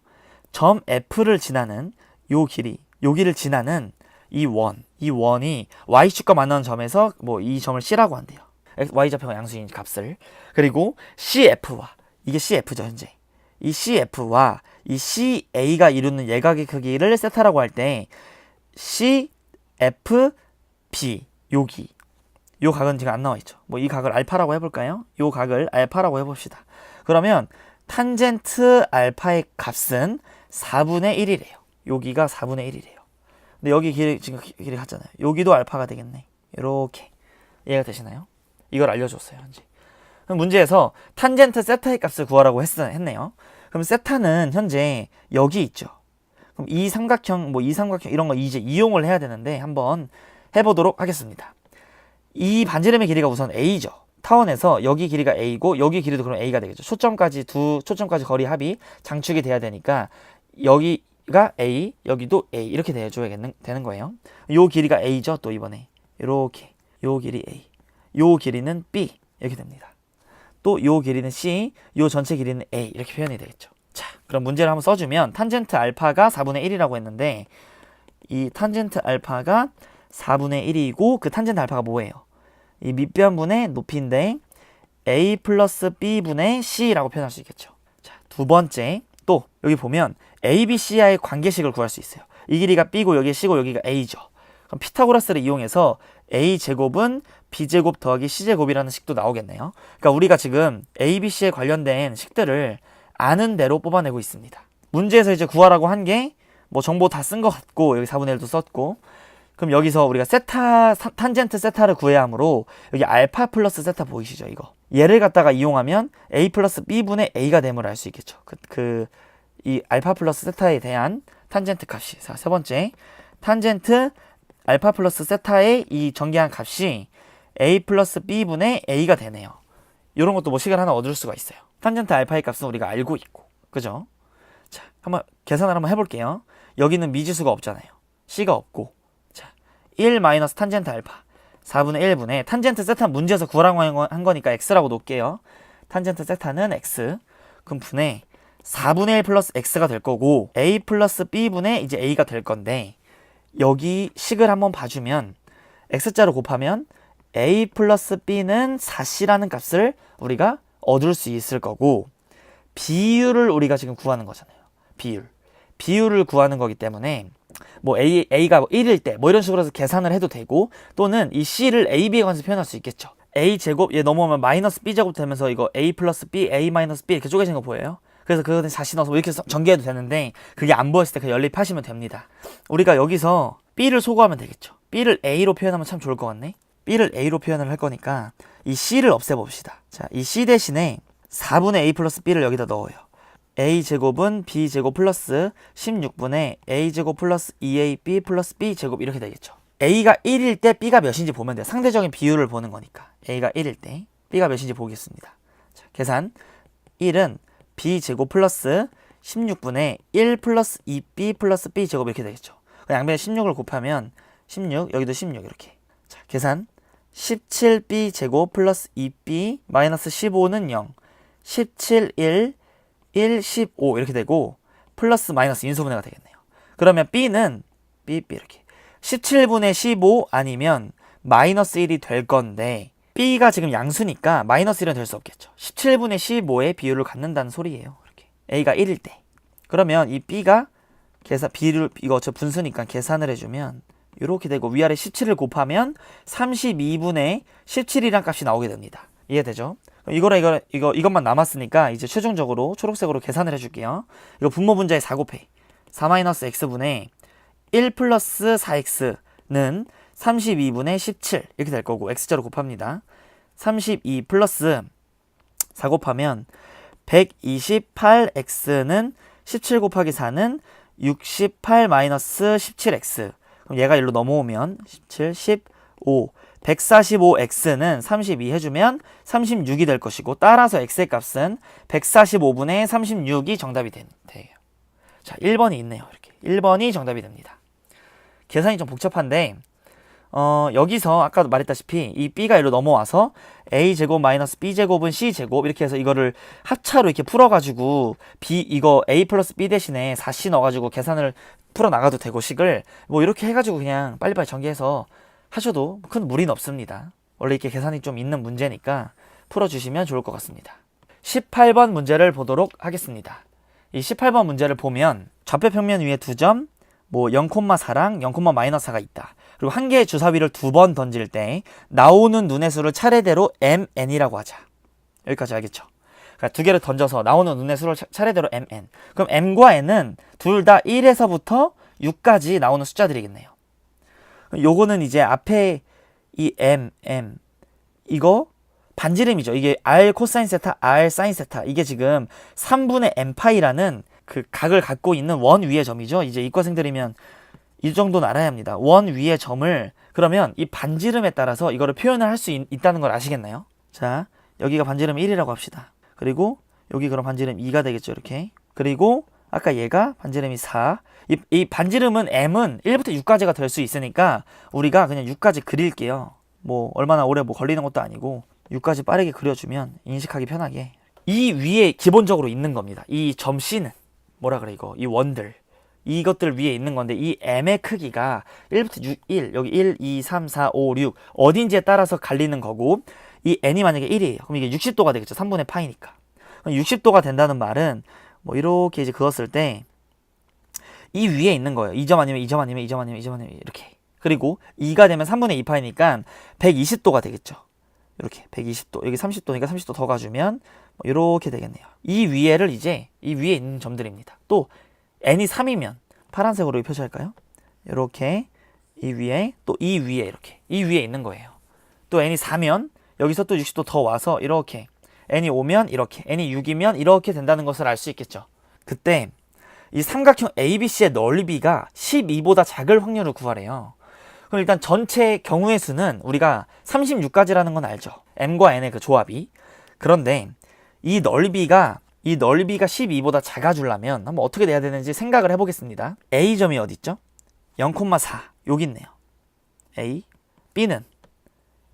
점 F를 지나는 요 길이를 지나는 이 원이 Y축과 만나는 점에서 뭐 이 점을 C라고 한대요. Y좌표가 양수인 값을. 그리고 CF와 이게 CF죠 현재. 이 CF와 이 CA가 이루는 예각의 크기를 세타라고 할 때 CFB 여기 요 각은 지금 안 나와 있죠. 뭐 이 각을 알파라고 해볼까요? 요 각을 알파라고 해봅시다. 그러면 탄젠트 알파의 값은 4분의 1이래요. 여기가 4분의 1이래요. 근데 여기 지금 길이 같잖아요. 여기도 알파가 되겠네. 이렇게 이해가 되시나요? 이걸 알려줬어요 현재. 그럼 문제에서 탄젠트 세타의 값을 구하라고 했네요. 그럼 세타는 현재 여기 있죠. 그럼 이 삼각형 이런 거 이제 이용을 해야 되는데 한번 해보도록 하겠습니다. 이 반지름의 길이가 우선 A죠. 타원에서 여기 길이가 A고 여기 길이도 그럼 A가 되겠죠. 두 초점까지 거리 합이 장축이 돼야 되니까 여기가 A, 여기도 A 이렇게 되는 거예요. 요 길이가 A죠. 또 이번에 이렇게 요 길이 A, 요 길이는 B 이렇게 됩니다. 또 요 길이는 C, 요 전체 길이는 A 이렇게 표현이 되겠죠. 자, 그럼 문제를 한번 써주면 탄젠트 알파가 4분의 1이라고 했는데 이 탄젠트 알파가 4분의 1이고 그 탄젠트 알파가 뭐예요? 이 밑변분의 높이인데 A 플러스 B분의 C라고 표현할 수 있겠죠. 자, 두 번째 또 여기 보면 ABC와의 관계식을 구할 수 있어요. 이 길이가 B고 여기 C고 여기가 A죠. 그럼 피타고라스를 이용해서 A제곱은 B제곱 더하기 C제곱이라는 식도 나오겠네요. 그러니까 우리가 지금 ABC에 관련된 식들을 아는 대로 뽑아내고 있습니다. 문제에서 이제 구하라고 한 게 뭐 정보 다 쓴 것 같고 여기 4분의 1도 썼고 그럼 여기서 우리가 탄젠트 세타를 구해야 하므로 여기 알파 플러스 세타 보이시죠 이거 얘를 갖다가 이용하면 A 플러스 B분의 A가 됨을 알 수 있겠죠. 이 알파 플러스 세타에 대한 탄젠트 값이 자, 세 번째 탄젠트 알파 플러스 세타의 이 전개한 값이 A 플러스 B분의 A가 되네요. 이런 것도 뭐 식을 하나 얻을 수가 있어요. 탄젠트 알파의 값은 우리가 알고 있고 그죠? 자, 한번 계산을 한번 해볼게요. 여기는 미지수가 없잖아요. C가 없고 자, 1 마이너스 탄젠트 알파 4분의 1분의 탄젠트 세타 문제에서 구하라고 한 거니까 X라고 놓을게요. 탄젠트 세타는 X 그럼 분의 4분의 1 플러스 X가 될 거고 A 플러스 B분의 이제 A가 될 건데 여기 식을 한번 봐주면 X자로 곱하면 A 플러스 B는 4C라는 값을 우리가 얻을 수 있을 거고 비율을 우리가 지금 구하는 거잖아요. 비율을 구하는 거기 때문에 뭐 A가 1일 때 뭐 이런 식으로 해서 계산을 해도 되고 또는 이 C를 AB에 관해서 표현할 수 있겠죠. A제곱 얘 넘어오면 마이너스 B제곱 되면서 이거 A 플러스 B, A 마이너스 B 이렇게 쪼개진 거 보여요? 그래서 그거는 다시 넣어서 이렇게 전개해도 되는데 그게 안 보였을 때 그냥 연립하시면 됩니다. 우리가 여기서 B를 소거하면 되겠죠. B를 A로 표현하면 참 좋을 것 같네. B를 A로 표현을 할 거니까 이 C를 없애봅시다. 자, 이 C 대신에 4분의 A 플러스 B를 여기다 넣어요. A제곱은 B제곱 플러스 16분의 A제곱 플러스 2AB 플러스 B제곱 이렇게 되겠죠. A가 1일 때 B가 몇인지 보면 돼요. 상대적인 비율을 보는 거니까 A가 1일 때 B가 몇인지 보겠습니다. 자, 계산 1은 b제곱 플러스 16분의 1 플러스 2b 플러스 b제곱 이렇게 되겠죠. 양변에 16을 곱하면 16, 여기도 16 이렇게. 자, 계산. 17b제곱 플러스 2b 마이너스 15는 0, 17, 1, 15 이렇게 되고 플러스 마이너스 인수분해가 되겠네요. 그러면 b는 b 이렇게 17분의 15 아니면 마이너스 1이 될 건데 b가 지금 양수니까 마이너스 1은 될 수 없겠죠. 17분의 15의 비율을 갖는다는 소리예요. 이렇게 a가 1일 때. 그러면 이 b가 계산 b를 이거 저 분수니까 계산을 해주면 이렇게 되고 위아래 17을 곱하면 32분의 17이란 값이 나오게 됩니다. 이해되죠? 이것만 남았으니까 이제 최종적으로 초록색으로 계산을 해줄게요. 이거 분모 분자에 4 곱해 4-x분의 1 플러스 4x는 32분의 17 이렇게 될 거고 x자로 곱합니다. 32 플러스 4 곱하면 128x는 17 곱하기 4는 68 마이너스 17x. 그럼 얘가 일로 넘어오면 17, 15, 145x는 32 해주면 36이 될 것이고 따라서 x의 값은 145분의 36이 정답이 돼요. 자, 1번이 있네요. 이렇게 1번이 정답이 됩니다. 계산이 좀 복잡한데 여기서 아까도 말했다시피 이 b가 일로 넘어와서 a제곱 마이너스 b제곱은 c제곱 이렇게 해서 이거를 합차로 이렇게 풀어가지고 이거 a 플러스 b 대신에 4c 넣어가지고 계산을 풀어나가도 되고 식을 뭐 이렇게 해가지고 그냥 빨리빨리 전개해서 하셔도 큰 무리는 없습니다. 원래 이렇게 계산이 좀 있는 문제니까 풀어주시면 좋을 것 같습니다. 18번 문제를 보도록 하겠습니다. 이 18번 문제를 보면 좌표 평면 위에 2점, 뭐 0,4랑 0,-4가 있다. 그리고 한 개의 주사위를 2번 던질 때 나오는 눈의 수를 차례대로 mn이라고 하자. 여기까지 알겠죠? 그러니까 두 개를 던져서 나오는 눈의 수를 차례대로 mn. 그럼 m과 n은 둘 다 1에서부터 6까지 나오는 숫자들이겠네요. 요거는 이제 앞에 이 m 이거 반지름이죠. 이게 r 코사인 세타, r 사인 세타. 이게 지금 3분의 m파이라는 그 각을 갖고 있는 원 위의 점이죠. 이제 이과생들이면 이 정도는 알아야 합니다. 원 위의 점을 그러면 이 반지름에 따라서 이거를 표현을 할 수 있다는 걸 아시겠나요? 자, 여기가 반지름 1이라고 합시다. 그리고 여기 그럼 반지름 2가 되겠죠. 이렇게. 그리고 아까 얘가 반지름이 4. 이 반지름은 m은 1부터 6까지가 될 수 있으니까 우리가 그냥 6까지 그릴게요. 뭐 얼마나 오래 뭐 걸리는 것도 아니고 6까지 빠르게 그려주면 인식하기 편하게. 이 위에 기본적으로 있는 겁니다. 이 점 C는 뭐라 그래 이거 이 원들 이것들 위에 있는 건데 이 m의 크기가 1부터 6, 1 여기 1, 2, 3, 4, 5, 6 어딘지에 따라서 갈리는 거고 이 n이 만약에 1이에요. 그럼 이게 60도가 되겠죠. 3분의 파이니까. 60도가 된다는 말은 뭐 이렇게 이제 그었을 때 이 위에 있는 거예요. 2점 아니면 2점 아니면 2점 아니면 2점 아니면 이렇게. 그리고 2가 되면 3분의 2파이니까 120도가 되겠죠. 이렇게 120도 여기 30도니까 30도 더 가주면 뭐 이렇게 되겠네요. 이 위에를 이제 이 위에 있는 점들입니다. 또 n이 3이면 파란색으로 표시할까요? 이렇게 이 위에 또 이 위에 이렇게 이 위에 있는 거예요. 또 n이 4면 여기서 또 60도 더 와서 이렇게 n이 5면 이렇게 n이 6이면 이렇게 된다는 것을 알 수 있겠죠. 그때 이 삼각형 ABC의 넓이가 12보다 작을 확률을 구하래요. 그럼 일단 전체 경우의 수는 우리가 36가지라는 건 알죠. m과 n의 그 조합이. 그런데 이 넓이가 12보다 작아지려면 한번 어떻게 돼야 되는지 생각을 해보겠습니다. A점이 어디 있죠? 0,4 여기 있네요. A, B는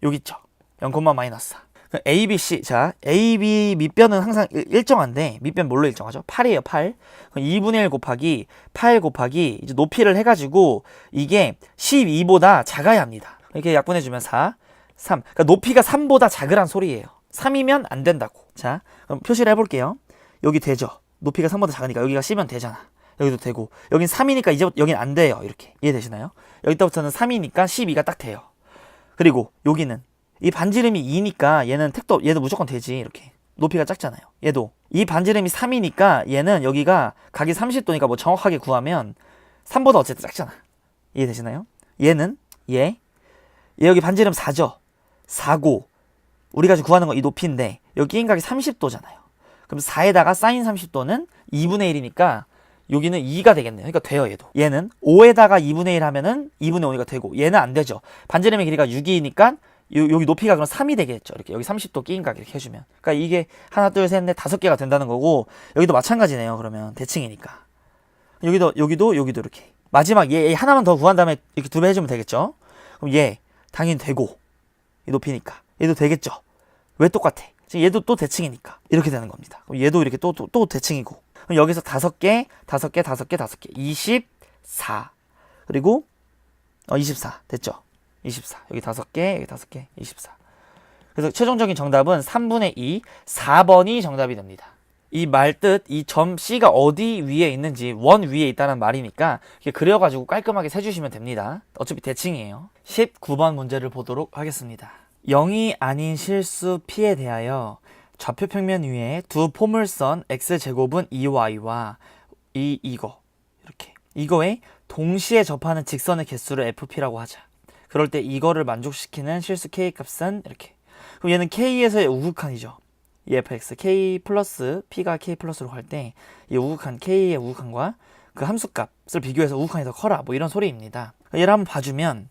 여기 있죠. 0,-4. A, B, C. 자, A, B 밑변은 항상 일정한데 밑변 뭘로 일정하죠? 8이에요. 8. 2분의 1 곱하기 8 곱하기 이제 높이를 해가지고 이게 12보다 작아야 합니다. 이렇게 약분해주면 4, 3. 그러니까 높이가 3보다 작으란 소리예요. 3이면 안 된다고. 자, 그럼 표시를 해볼게요. 여기 되죠? 높이가 3보다 작으니까 여기가 C면 되잖아. 여기도 되고 여긴 3이니까 이제 여긴 안 돼요. 이렇게 이해되시나요? 여기부터는 3이니까 12가 딱 돼요. 그리고 여기는 이 반지름이 2니까 얘는 얘도 무조건 되지. 이렇게 높이가 작잖아요. 얘도 이 반지름이 3이니까 얘는 여기가 각이 30도니까 뭐 정확하게 구하면 3보다 어쨌든 작잖아. 이해되시나요? 얘는 얘 여기 반지름 4죠. 4고 우리가 지금 구하는 거 이 높이인데 여기 끼인각이 30도잖아요. 그럼 4에다가 사인 30도는 2분의 1이니까 여기는 2가 되겠네요. 그러니까 돼요. 얘도. 얘는 5에다가 2분의 1 하면은 2분의 5가 되고 얘는 안 되죠. 반지름의 길이가 6이니까 여기 높이가 그럼 3이 되겠죠. 이렇게 여기 30도 끼인각 이렇게 해주면. 그러니까 이게 하나, 둘, 셋, 넷, 5개가 된다는 거고 여기도 마찬가지네요. 그러면 대칭이니까. 여기도 이렇게. 마지막 얘 하나만 더 구한 다음에 이렇게 2배 해주면 되겠죠. 그럼 얘 당연히 되고 이 높이니까 얘도 되겠죠. 왜 똑같아? 지금 얘도 또 대칭이니까 이렇게 되는 겁니다. 그럼 얘도 이렇게 또 대칭이고. 그럼 여기서 5개, 5개, 5개, 5개. 24. 그리고 24 됐죠. 24. 여기 5개, 여기 5개, 24. 그래서 최종적인 정답은 3분의 2, 4번이 정답이 됩니다. 이 말뜻, 이 점 C가 어디 위에 있는지 원 위에 있다는 말이니까 이렇게 그려가지고 깔끔하게 세주시면 됩니다. 어차피 대칭이에요. 19번 문제를 보도록 하겠습니다. 0이 아닌 실수 P에 대하여 좌표 평면 위에 두 포물선 X제곱은 2Y와 이거 이렇게 이거에 동시에 접하는 직선의 개수를 FP라고 하자. 그럴 때 이거를 만족시키는 실수 K 값은 이렇게. 그럼 얘는 K에서의 우극한이죠. 이 fx K 플러스 P가 K 플러스로 갈 때 이 우극한 K의 우극한과 그 함수값을 비교해서 우극한이 더 커라 뭐 이런 소리입니다. 얘를 한번 봐주면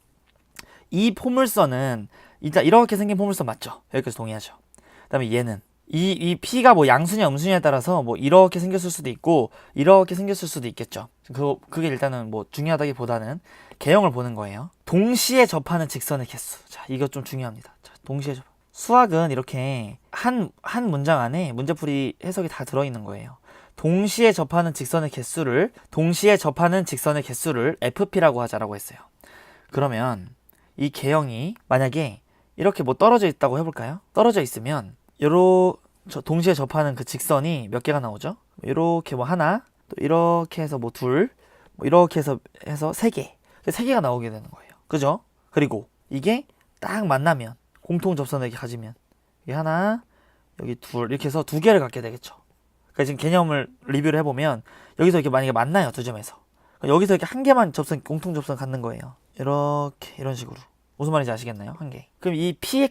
이 포물선은 일단 이렇게 생긴 포물선 맞죠? 여기까지 동의하죠. 그 다음에 얘는 이 P가 뭐 양수냐 음수냐에 따라서 뭐 이렇게 생겼을 수도 있고 이렇게 생겼을 수도 있겠죠. 그게 일단은 뭐 중요하다기보다는 개형을 보는 거예요. 동시에 접하는 직선의 개수. 자, 이거 좀 중요합니다. 자, 동시에 접하는. 수학은 이렇게 한 문장 안에 문제풀이 해석이 다 들어있는 거예요. 동시에 접하는 직선의 개수를 FP라고 하자라고 했어요. 그러면 이 개형이 만약에 이렇게 뭐 떨어져 있다고 해볼까요? 떨어져 있으면 동시에 접하는 그 직선이 몇 개가 나오죠? 이렇게 뭐 하나, 또 이렇게 해서 뭐 둘, 뭐 이렇게 해서 3개, 3개가 나오게 되는 거예요. 그죠? 그리고 이게 딱 만나면 공통 접선을 이렇게 가지면 여기 하나, 여기 둘 이렇게 해서 2개를 갖게 되겠죠. 그러니까 지금 개념을 리뷰를 해보면 여기서 이렇게 만약에 만나요, 두 점에서. 여기서 이렇게 한 개만 공통 접선 갖는 거예요. 이렇게 이런 식으로. 무슨 말인지 아시겠나요? 한 개. 그럼 이 P의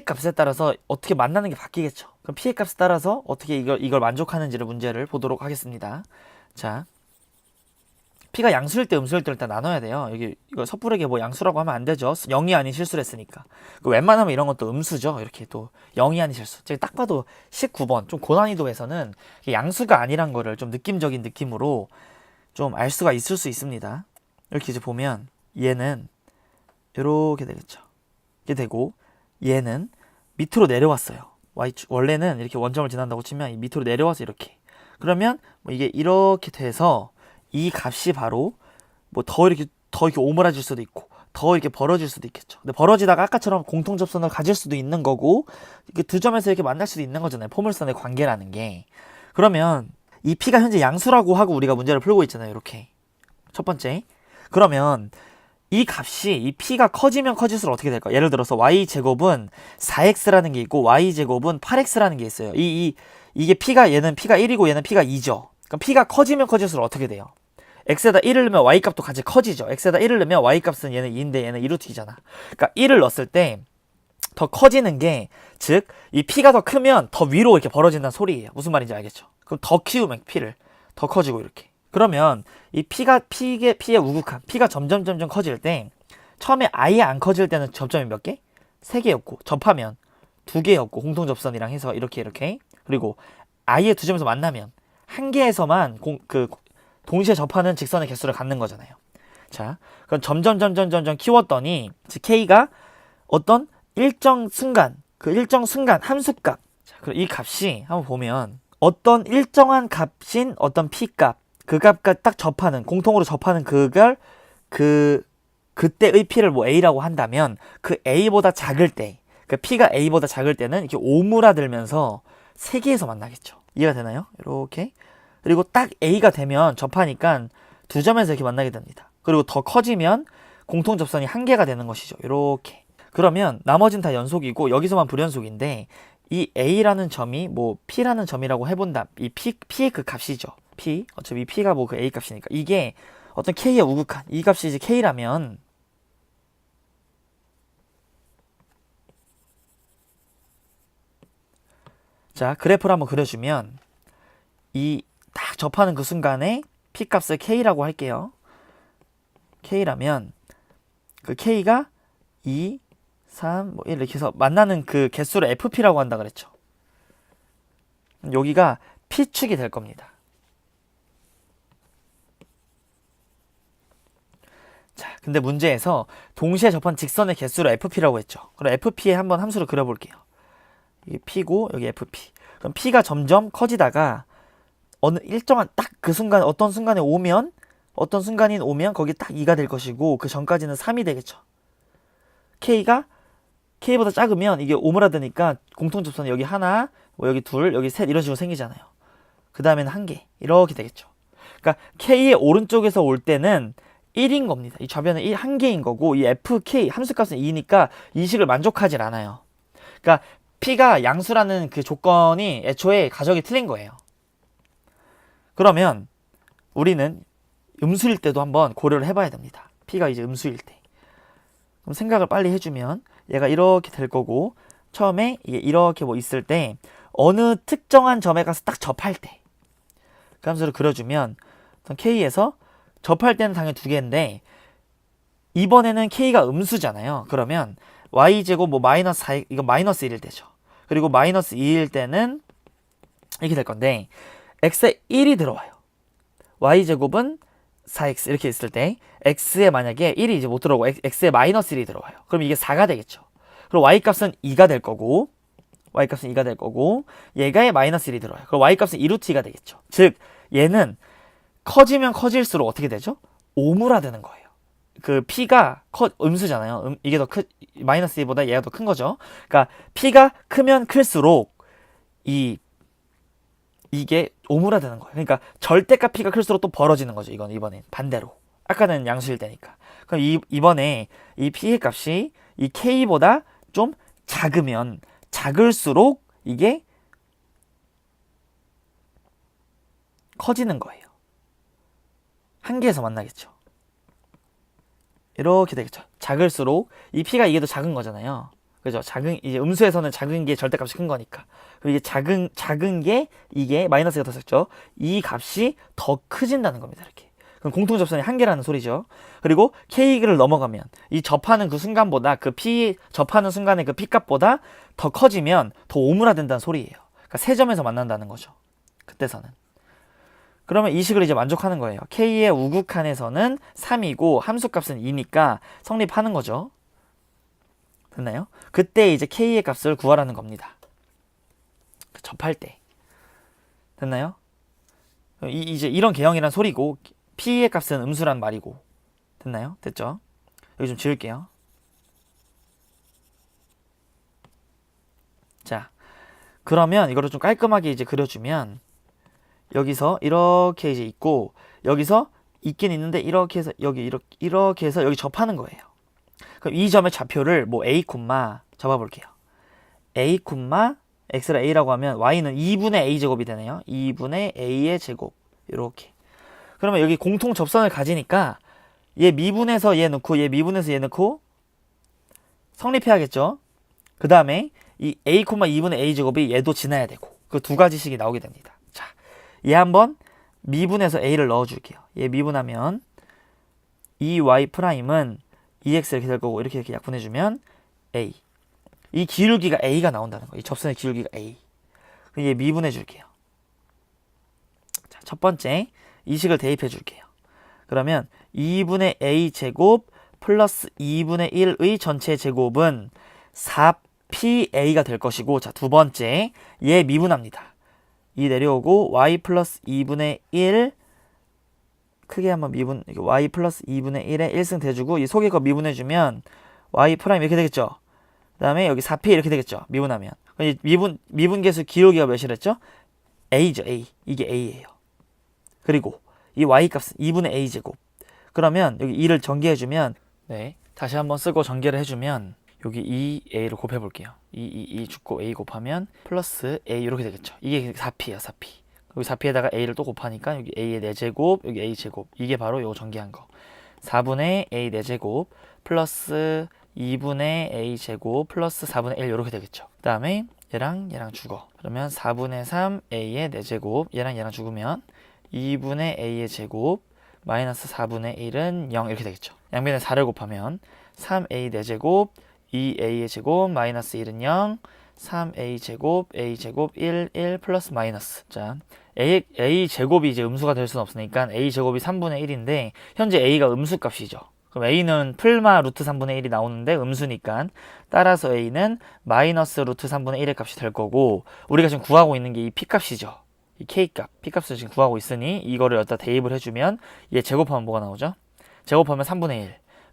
값에 따라서 어떻게 만나는 게 바뀌겠죠. 그럼 P의 값에 따라서 어떻게 이걸 만족하는지를 문제를 보도록 하겠습니다. 자, P가 양수일 때 음수일 때 일단 나눠야 돼요. 여기 이거 섣부르게 뭐 양수라고 하면 안 되죠. 0이 아닌 실수를 했으니까. 웬만하면 이런 것도 음수죠. 이렇게 또 0이 아닌 실수. 제가 딱 봐도 19번 좀 고난이도에서는 양수가 아니란 거를 좀 느낌적인 느낌으로 좀 알 수가 있을 수 있습니다. 이렇게 이제 보면 얘는 이렇게 되겠죠. 이렇게 되고 얘는 밑으로 내려왔어요. 원래는 이렇게 원점을 지난다고 치면 밑으로 내려와서 이렇게. 그러면 뭐 이게 이렇게 돼서 이 값이 바로 뭐 더 이렇게 오므라질 수도 있고 더 이렇게 벌어질 수도 있겠죠. 근데 벌어지다가 아까처럼 공통 접선을 가질 수도 있는 거고 이게 두 점에서 이렇게 만날 수도 있는 거잖아요. 포물선의 관계라는 게. 그러면 이 P가 현재 양수라고 하고 우리가 문제를 풀고 있잖아요. 이렇게 첫 번째. 그러면 이 값이 이 P가 커지면 커질수록 어떻게 될까? 예를 들어서 Y제곱은 4X라는 게 있고 Y제곱은 8X라는 게 있어요. 이게 얘는 P가 1이고 얘는 P가 2죠. 그럼 P가 커지면 커질수록 어떻게 돼요? X에다 1을 넣으면 Y값도 같이 커지죠. X에다 1을 넣으면 Y값은 얘는 2인데 얘는 2루트 2잖아. 그러니까 1을 넣었을 때 더 커지는 게, 즉, 이 P가 더 크면 더 위로 이렇게 벌어진다는 소리예요. 무슨 말인지 알겠죠? 그럼 더 키우면 P를 더 커지고 이렇게. 그러면 이 P의 우극한, P가 점점 커질 때 처음에 아예 안 커질 때는 접점이 몇 개? 3개였고 접하면 2개였고 공통접선이랑 해서 이렇게 그리고 아예 두 점에서 만나면 한 개에서만 동시에 접하는 직선의 개수를 갖는 거잖아요. 자, 그럼 점점 키웠더니 즉 K가 어떤 일정 순간 함수값, 자, 그럼 이 값이 한번 보면 어떤 일정한 값인 어떤 P값, 그 값과 딱 접하는, 공통으로 접하는 그때의 P를 뭐 A라고 한다면 그 A보다 작을 때, 그 P가 A보다 작을 때는 이렇게 오므라들면서 3개에서 만나겠죠. 이해가 되나요? 이렇게. 그리고 딱 A가 되면 접하니까 두 점에서 이렇게 만나게 됩니다. 그리고 더 커지면 공통접선이 1개가 되는 것이죠. 이렇게. 그러면 나머지는 다 연속이고 여기서만 불연속인데 이 A라는 점이 뭐 P라는 점이라고 해본다. 이 P의 그 값이죠. P. 어차피 P가 뭐 그 A 값이니까. 이게 어떤 K의 우극한, 이 값이 이제 K라면 자, 그래프를 한번 그려주면 이 딱 접하는 그 순간에 P 값을 K라고 할게요. K라면 그 K가 2, 3, 뭐 1 이렇게 해서 만나는 그 개수를 FP라고 한다 그랬죠. 여기가 P축이 될 겁니다. 자, 근데 문제에서 동시에 접한 직선의 개수를 FP라고 했죠. 그럼 FP에 한번 함수를 그려볼게요. 이게 P고 여기 FP. 그럼 P가 점점 커지다가 어느 일정한 딱 그 순간 어떤 순간에 오면 거기 딱 2가 될 것이고 그 전까지는 3이 되겠죠. K가 K보다 작으면 이게 오므라드니까 공통접선이 여기 하나, 뭐 여기 둘, 여기 셋 이런 식으로 생기잖아요. 그 다음에는 한 개 이렇게 되겠죠. 그러니까 K의 오른쪽에서 올 때는 1인 겁니다. 이 좌변은 1, 한 개인 거고 이 FK 함수값은 2니까 이 식을 만족하질 않아요. 그러니까 P가 양수라는 그 조건이 애초에 가정이 틀린 거예요. 그러면 우리는 음수일 때도 한번 고려를 해봐야 됩니다. P가 이제 음수일 때. 그럼 생각을 빨리 해주면 얘가 이렇게 될 거고 처음에 이게 이렇게 뭐 있을 때 어느 특정한 점에 가서 딱 접할 때 그 함수를 그려주면 K에서 접할 때는 당연히 두 개인데 이번에는 K가 음수잖아요. 그러면 Y제곱 뭐 마이너스 4 이거 마이너스 1일 때죠. 그리고 마이너스 2일 때는 이렇게 될 건데 X에 1이 들어와요. Y제곱은 4X 이렇게 있을 때 X에 만약에 1이 이제 못 들어오고 X에 마이너스 1이 들어와요. 그럼 이게 4가 되겠죠. 그럼 Y값은 2가 될 거고 얘가에 마이너스 1이 들어와요. 그럼 Y값은 2루트 2가 되겠죠. 즉 얘는 커지면 커질수록 어떻게 되죠? 오므라드는 거예요. 그 P가 음수잖아요. 이게 더 마이너스 2보다 얘가 더 큰 거죠. 그러니까 P가 크면 클수록 이게 오므라드는 거예요. 그러니까 절대값 P가 클수록 또 벌어지는 거죠. 이번엔 반대로. 아까는 양수일 때니까. 그럼 이번에 이 P의 값이 이 K보다 좀 작으면 작을수록 이게 커지는 거예요. 한계에서 만나겠죠. 이렇게 되겠죠. 작을수록 이 P가 이게 더 작은 거잖아요. 그죠? 이제 음수에서는 작은 게 절대값이 큰 거니까. 그리고 이게 작은 게 이게 마이너스가 더 작죠. 이 값이 더 커진다는 겁니다. 이렇게. 그럼 공통접선이 한계라는 소리죠. 그리고 K를 넘어가면 이 접하는 그 순간보다 접하는 순간의 그 P 값보다 더 커지면 더 오므라든다는 소리예요. 그러니까 세 점에서 만난다는 거죠. 그때서는. 그러면 이 식을 이제 만족하는 거예요. K의 우극한에서는 3이고 함수값은 2니까 성립하는 거죠. 됐나요? 그때 이제 K의 값을 구하라는 겁니다. 접할 때. 됐나요? 이제 이런 개형이란 소리고 P의 값은 음수란 말이고. 됐나요? 됐죠? 여기 좀 지울게요. 자, 그러면 이거를 좀 깔끔하게 이제 그려주면 여기서 이렇게 이제 있고 여기서 있긴 있는데 이렇게 해서 이렇게 해서 여기 접하는 거예요. 그럼 이 점의 좌표를 뭐 A, 접어볼게요. A, x를 a라고 하면 y는 2분의 a 제곱이 되네요. 2분의 a의 제곱 이렇게. 그러면 여기 공통 접선을 가지니까 얘 미분해서 얘 넣고 얘 미분해서 얘 넣고 성립해야겠죠. 그 다음에 이 a, 2분의 a 제곱이 얘도 지나야 되고 그 두 가지씩이 나오게 됩니다. 자, 얘 한번 미분해서 a를 넣어줄게요. 얘 미분하면 2y 프라임은 2x 이렇게 될 거고 이렇게 약분해주면 a. 이 기울기가 a가 나온다는 거예요. 이 접선의 기울기가 a. 얘 미분해 줄게요. 자, 첫 번째 이 식을 대입해 줄게요. 그러면 2분의 a 제곱 플러스 2분의 1의 전체 제곱은 4pa가 될 것이고, 자, 두 번째 얘 미분합니다. 이 내려오고 y 플러스 2분의 1 크게 한번 y 플러스 2분의 1에 1승 대주고 이 속에 거 미분해주면 y 프라임 이렇게 되겠죠. 그 다음에 여기 4p 이렇게 되겠죠. 미분하면. 미분계수 기울기가 몇이랬죠? a죠. a. 이게 a예요. 그리고 이 y값은 2분의 a 제곱. 그러면 여기 2를 전개해주면, 네, 다시 한번 쓰고 전개를 해주면 여기 2a를 곱해볼게요. 2 죽고 a 곱하면 플러스 a 이렇게 되겠죠. 이게 4p예요. 4p. 여기 4p에다가 a를 또 곱하니까 여기 a의 4제곱, 여기 a 제곱. 이게 바로 요거 전개한 거. 4분의 a 4제곱 플러스 2분의 a 제곱 플러스 4분의 1 이렇게 되겠죠. 그 다음에 얘랑 죽어. 그러면 4분의 3 a의 4제곱 얘랑 죽으면 2분의 a의 제곱 마이너스 4분의 1은 0 이렇게 되겠죠. 양변에 4를 곱하면 3a 4제곱 2a의 제곱 마이너스 1은 0, 3a 제곱, a 제곱 1, 1 플러스 마이너스. 자, a 제곱이 이제 음수가 될 수는 없으니까 a 제곱이 3분의 1인데 현재 a가 음수 값이죠. 그럼 a는 풀마 루트 3분의 1이 나오는데 음수니까 따라서 a는 마이너스 루트 3분의 1의 값이 될 거고, 우리가 지금 구하고 있는 게 이 p 값이죠. 이 k값, p값을 지금 구하고 있으니 이거를 여기다 대입을 해주면 얘 제곱하면 뭐가 나오죠? 제곱하면 3분의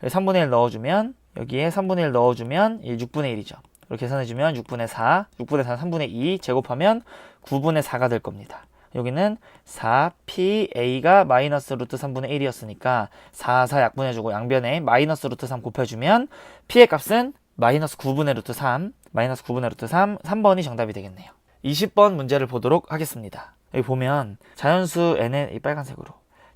1. 3분의 1 넣어주면 여기에 3분의 1 넣어주면 이 6분의 1이죠. 이렇게 계산해주면 6분의 4, 6분의 4는 3분의 2 제곱하면 9분의 4가 될 겁니다. 여기는 4pa가 마이너스 루트 3분의 1이었으니까 4, 4 약분해주고 양변에 마이너스 루트 3 곱해주면 p의 값은 마이너스 9분의 루트 3, 마이너스 9분의 루트 3, 3번이 정답이 되겠네요. 20번 문제를 보도록 하겠습니다. 여기 보면 자연수 n의 이 빨간색으로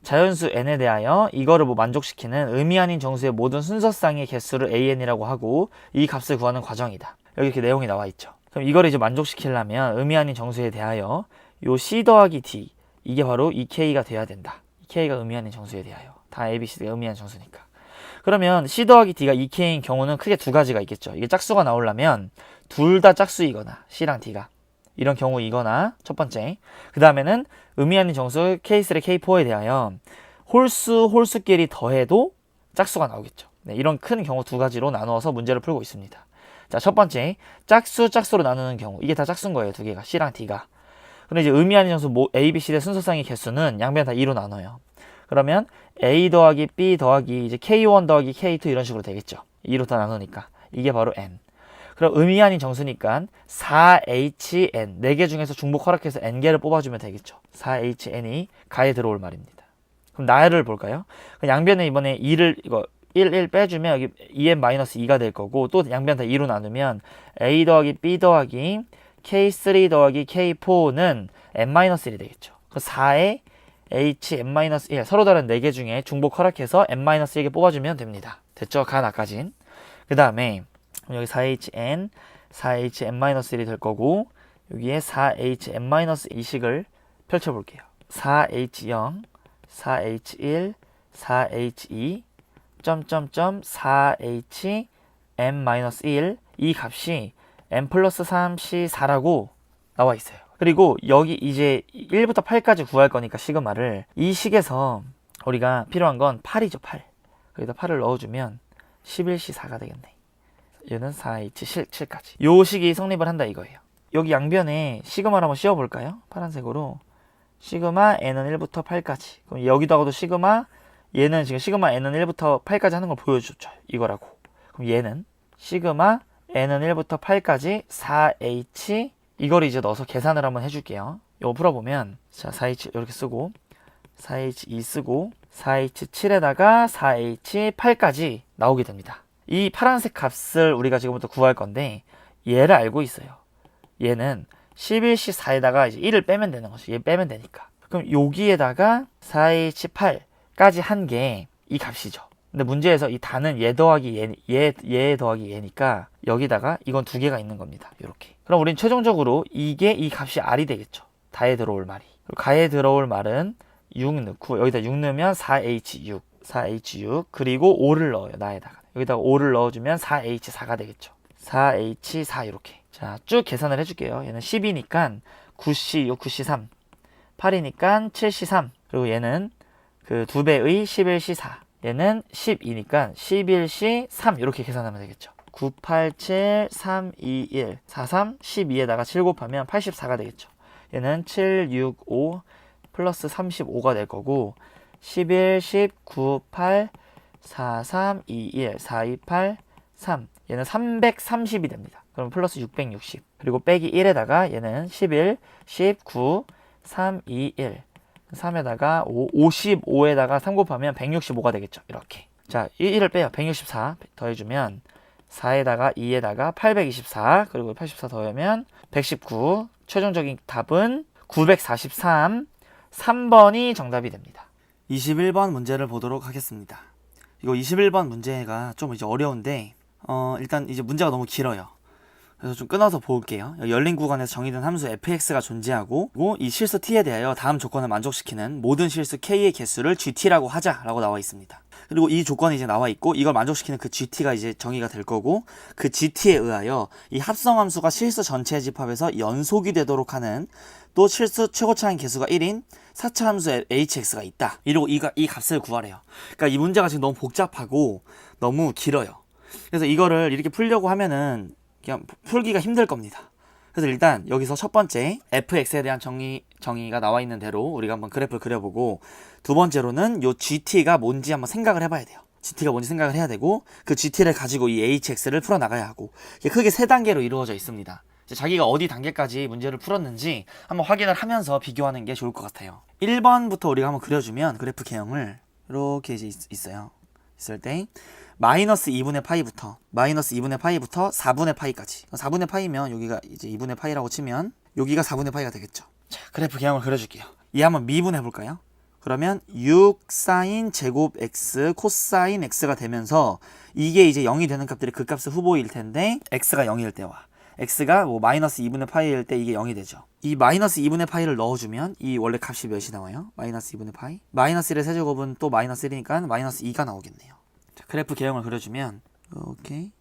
자연수 n에 대하여 이거를 뭐 만족시키는 의미 아닌 정수의 모든 순서쌍의 개수를 an이라고 하고 이 값을 구하는 과정이다. 여기 이렇게 내용이 나와 있죠. 그럼 이거를 이제 만족시키려면 의미 아닌 정수에 대하여 요 c 더하기 d 이게 바로 2k가 돼야 된다. 2k가 의미 아닌 정수에 대하여 다 ABC가 의미 아닌 정수니까. 그러면 c 더하기 d가 2k인 경우는 크게 두 가지가 있겠죠. 이게 짝수가 나오려면 둘 다 짝수이거나 c랑 d가 이런 경우이거나 첫 번째. 그 다음에는 의미 아닌 정수 K3, K4에 대하여 홀수끼리 더해도 짝수가 나오겠죠. 네, 이런 큰 경우 두 가지로 나누어서 문제를 풀고 있습니다. 자, 첫 번째 짝수로 나누는 경우 이게 다 짝수인 거예요. 두 개가 C랑 D가. 근데 이제 의미 아닌 정수 A, B, C의 순서쌍의 개수는 양변 다 2로 나눠요. 그러면 A 더하기 B 더하기 이제 K1 더하기 K2 이런 식으로 되겠죠. 2로 다 나누니까 이게 바로 N. 그럼 의미 아닌 정수니까 4HN 4개 중에서 중복 허락해서 N개를 뽑아주면 되겠죠. 4HN이 가에 들어올 말입니다. 그럼 나를 볼까요? 양변에 이번에 2를 이거 1 빼주면 여기 2n-2가 될 거고, 또 양변 다 2로 나누면 A 더하기 B 더하기 K3 더하기 K4는 n-1이 되겠죠. 그 4에 HN-1 서로 다른 4개 중에 중복 허락해서 n-1개 뽑아주면 됩니다. 됐죠? 가 나까진. 그 다음에 여기 4HN, 4HN-1이 될 거고, 여기에 4HN-2식을 펼쳐볼게요. 4H0, 4H1, 4H2, 4HN-1 이 값이 n 플러스 3C4라고 나와 있어요. 그리고 여기 이제 1부터 8까지 구할 거니까 시그마를 이 식에서 우리가 필요한 건 8이죠. 8. 여기다 8을 넣어주면 11C4가 되겠네. 얘는 4H7까지. 요 식이 성립을 한다 이거예요. 여기 양변에 시그마를 한번 씌워볼까요? 파란색으로. 시그마 n은 1부터 8까지. 그럼 여기다가도 시그마, 얘는 지금 시그마 n은 1부터 8까지 하는 걸 보여줬죠. 이거라고. 그럼 얘는 시그마 n은 1부터 8까지 4h 이걸 이제 넣어서 계산을 한번 해줄게요. 이거 풀어보면 자 4h 이렇게 쓰고 4h2 쓰고 4h7에다가 4h8까지 나오게 됩니다. 이 파란색 값을 우리가 지금부터 구할 건데 얘를 알고 있어요. 얘는 11C4에다가 이제 1을 빼면 되는 거죠. 얘 빼면 되니까. 그럼 여기에다가 4H8까지 한 게 이 값이죠. 근데 문제에서 이 단은 얘 더하기 얘 더하기 얘니까 여기다가 이건 두 개가 있는 겁니다. 이렇게. 그럼 우린 최종적으로 이게 이 값이 R이 되겠죠. 다에 들어올 말이. 가에 들어올 말은 6 넣고 여기다 6 넣으면 4H6 그리고 5를 넣어요. 나에다가. 여기다가 5를 넣어주면 4H4가 되겠죠. 4H4 이렇게. 자, 쭉 계산을 해줄게요. 얘는 10이니까 9C6, 9C3. 8이니까 7C3. 그리고 얘는 그 2배의 11C4. 얘는 12니까 11C3 이렇게 계산하면 되겠죠. 9, 8, 7, 3, 2, 1, 4, 3, 12에다가 7 곱하면 84가 되겠죠. 얘는 7, 6, 5 플러스 35가 될 거고 11, 10, 9, 8, 4, 3, 2, 1, 4, 2, 8, 3 얘는 330이 됩니다. 그럼 플러스 660 그리고 빼기 1에다가 얘는 11, 19, 3, 2, 1 3에다가 55에다가 3 곱하면 165가 되겠죠. 이렇게. 자, 1을 빼요. 164 더해주면 4에다가 2에다가 824 그리고 84 더하면 119 최종적인 답은 943 3번이 정답이 됩니다. 21번 문제를 보도록 하겠습니다. 이거 21번 문제가 좀 이제 어려운데 일단 이제 문제가 너무 길어요. 그래서 좀 끊어서 볼게요. 열린 구간에서 정의된 함수 fx가 존재하고 이 실수 t에 대하여 다음 조건을 만족시키는 모든 실수 k의 개수를 gt라고 하자라고 나와 있습니다. 그리고 이 조건이 이제 나와 있고 이걸 만족시키는 그 GT가 이제 정의가 될 거고 그 GT에 의하여 이 합성함수가 실수 전체 집합에서 연속이 되도록 하는 또 실수 최고차항 개수가 1인 4차 함수 hx가 있다. 이러고 이 값을 구하래요. 그러니까 이 문제가 지금 너무 복잡하고 너무 길어요. 그래서 이거를 이렇게 풀려고 하면은 그냥 풀기가 힘들 겁니다. 그래서 일단 여기서 첫 번째 fx에 대한 정의가 나와 있는 대로 우리가 한번 그래프를 그려보고 두 번째로는 요 gt가 뭔지 한번 생각을 해봐야 돼요. gt가 뭔지 생각을 해야 되고 그 gt를 가지고 이 hx를 풀어나가야 하고 이게 크게 세 단계로 이루어져 있습니다. 자기가 어디 단계까지 문제를 풀었는지 한번 확인을 하면서 비교하는 게 좋을 것 같아요. 1번부터 우리가 한번 그려주면 그래프 개형을 이렇게 이제 있어요. 있을 때 마이너스 2분의 파이부터 4분의 파이까지 4분의 파이면 여기가 이제 2분의 파이라고 치면 여기가 4분의 파이가 되겠죠. 자, 그래프 개형을 그려줄게요. 얘 한번 미분해 볼까요? 그러면 6 사인 제곱 x 코사인 x가 되면서 이게 이제 0이 되는 값들이 그 값의 후보일 텐데 x가 0일 때와 x가 뭐 마이너스 2분의 파이일 때 이게 0이 되죠. 이 마이너스 2분의 파이를 넣어주면 이 원래 값이 몇이 나와요? 마이너스 2분의 파이? 마이너스 1의 세제곱은 또 마이너스 1이니까 마이너스 2가 나오겠네요. 자, 그래프 개형을 그려주면 이렇게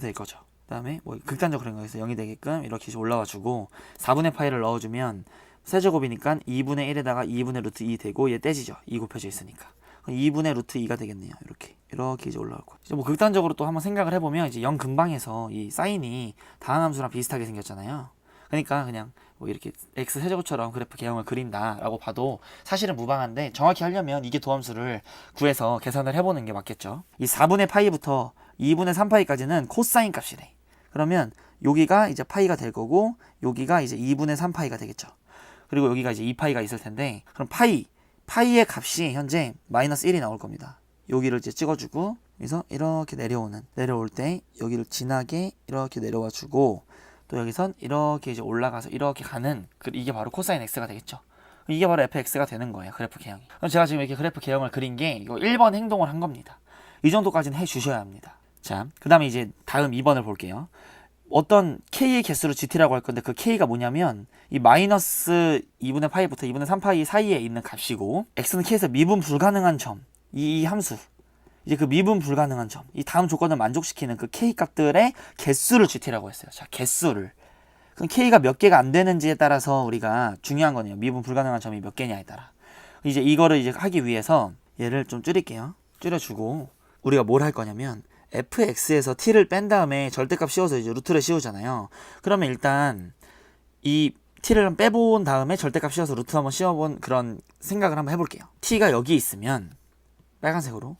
될 거죠. 그 다음에 뭐 극단적으로 그런 거에서 0이 되게끔 이렇게 올라와 주고 4분의 파이를 넣어주면 세제곱이니까 2분의 1에다가 2분의 루트 2 되고 얘 떼지죠. 2 곱해져 있으니까 2분의 루트 2가 되겠네요. 이렇게 이제 올라올 거예요. 이제 뭐 극단적으로 또 한번 생각을 해보면 이제 0 근방에서 이 사인이 다항함수랑 비슷하게 생겼잖아요. 그러니까 그냥 뭐 이렇게 x 세제곱처럼 그래프 개형을 그린다라고 봐도 사실은 무방한데 정확히 하려면 이게 도함수를 구해서 계산을 해보는 게 맞겠죠. 이 4분의 파이부터 2분의 3파이까지는 코사인 값이래. 그러면 여기가 이제 파이가 될 거고 여기가 이제 2분의 3파이가 되겠죠. 그리고 여기가 이제 2파이가 있을 텐데 그럼 파이의 값이 현재 마이너스 1이 나올 겁니다. 여기를 이제 찍어주고 여기서 이렇게 내려올 때 여기를 진하게 이렇게 내려와 주고 또 여기선 이렇게 이제 올라가서 이렇게 가는 이게 바로 코사인 x가 되겠죠. 이게 바로 fx가 되는 거예요. 그래프 개형이. 그럼 제가 지금 이렇게 그래프 개형을 그린 게 이거 1번 행동을 한 겁니다. 이 정도까지는 해 주셔야 합니다. 자, 그 다음에 이제 다음 2번을 볼게요. 어떤 k의 개수를 gt라고 할 건데 그 k가 뭐냐면 이 마이너스 2분의 파이부터 2분의 3파이 사이에 있는 값이고 x는 k에서 미분 불가능한 점 이 함수 이제 그 미분 불가능한 점 이 다음 조건을 만족시키는 그 k 값들의 개수를 gt라고 했어요. 자, 개수를 그럼 k가 몇 개가 안 되는지에 따라서 우리가 중요한 거네요. 미분 불가능한 점이 몇 개냐에 따라 이제 이거를 이제 하기 위해서 얘를 좀 줄일게요. 줄여주고 우리가 뭘 할 거냐면 fx에서 t를 뺀 다음에 절대값 씌워서 이제 루트를 씌우잖아요. 그러면 일단 이 t를 빼본 다음에 절대값 씌워서 루트 한번 씌워본 그런 생각을 한번 해볼게요. t가 여기 있으면 빨간색으로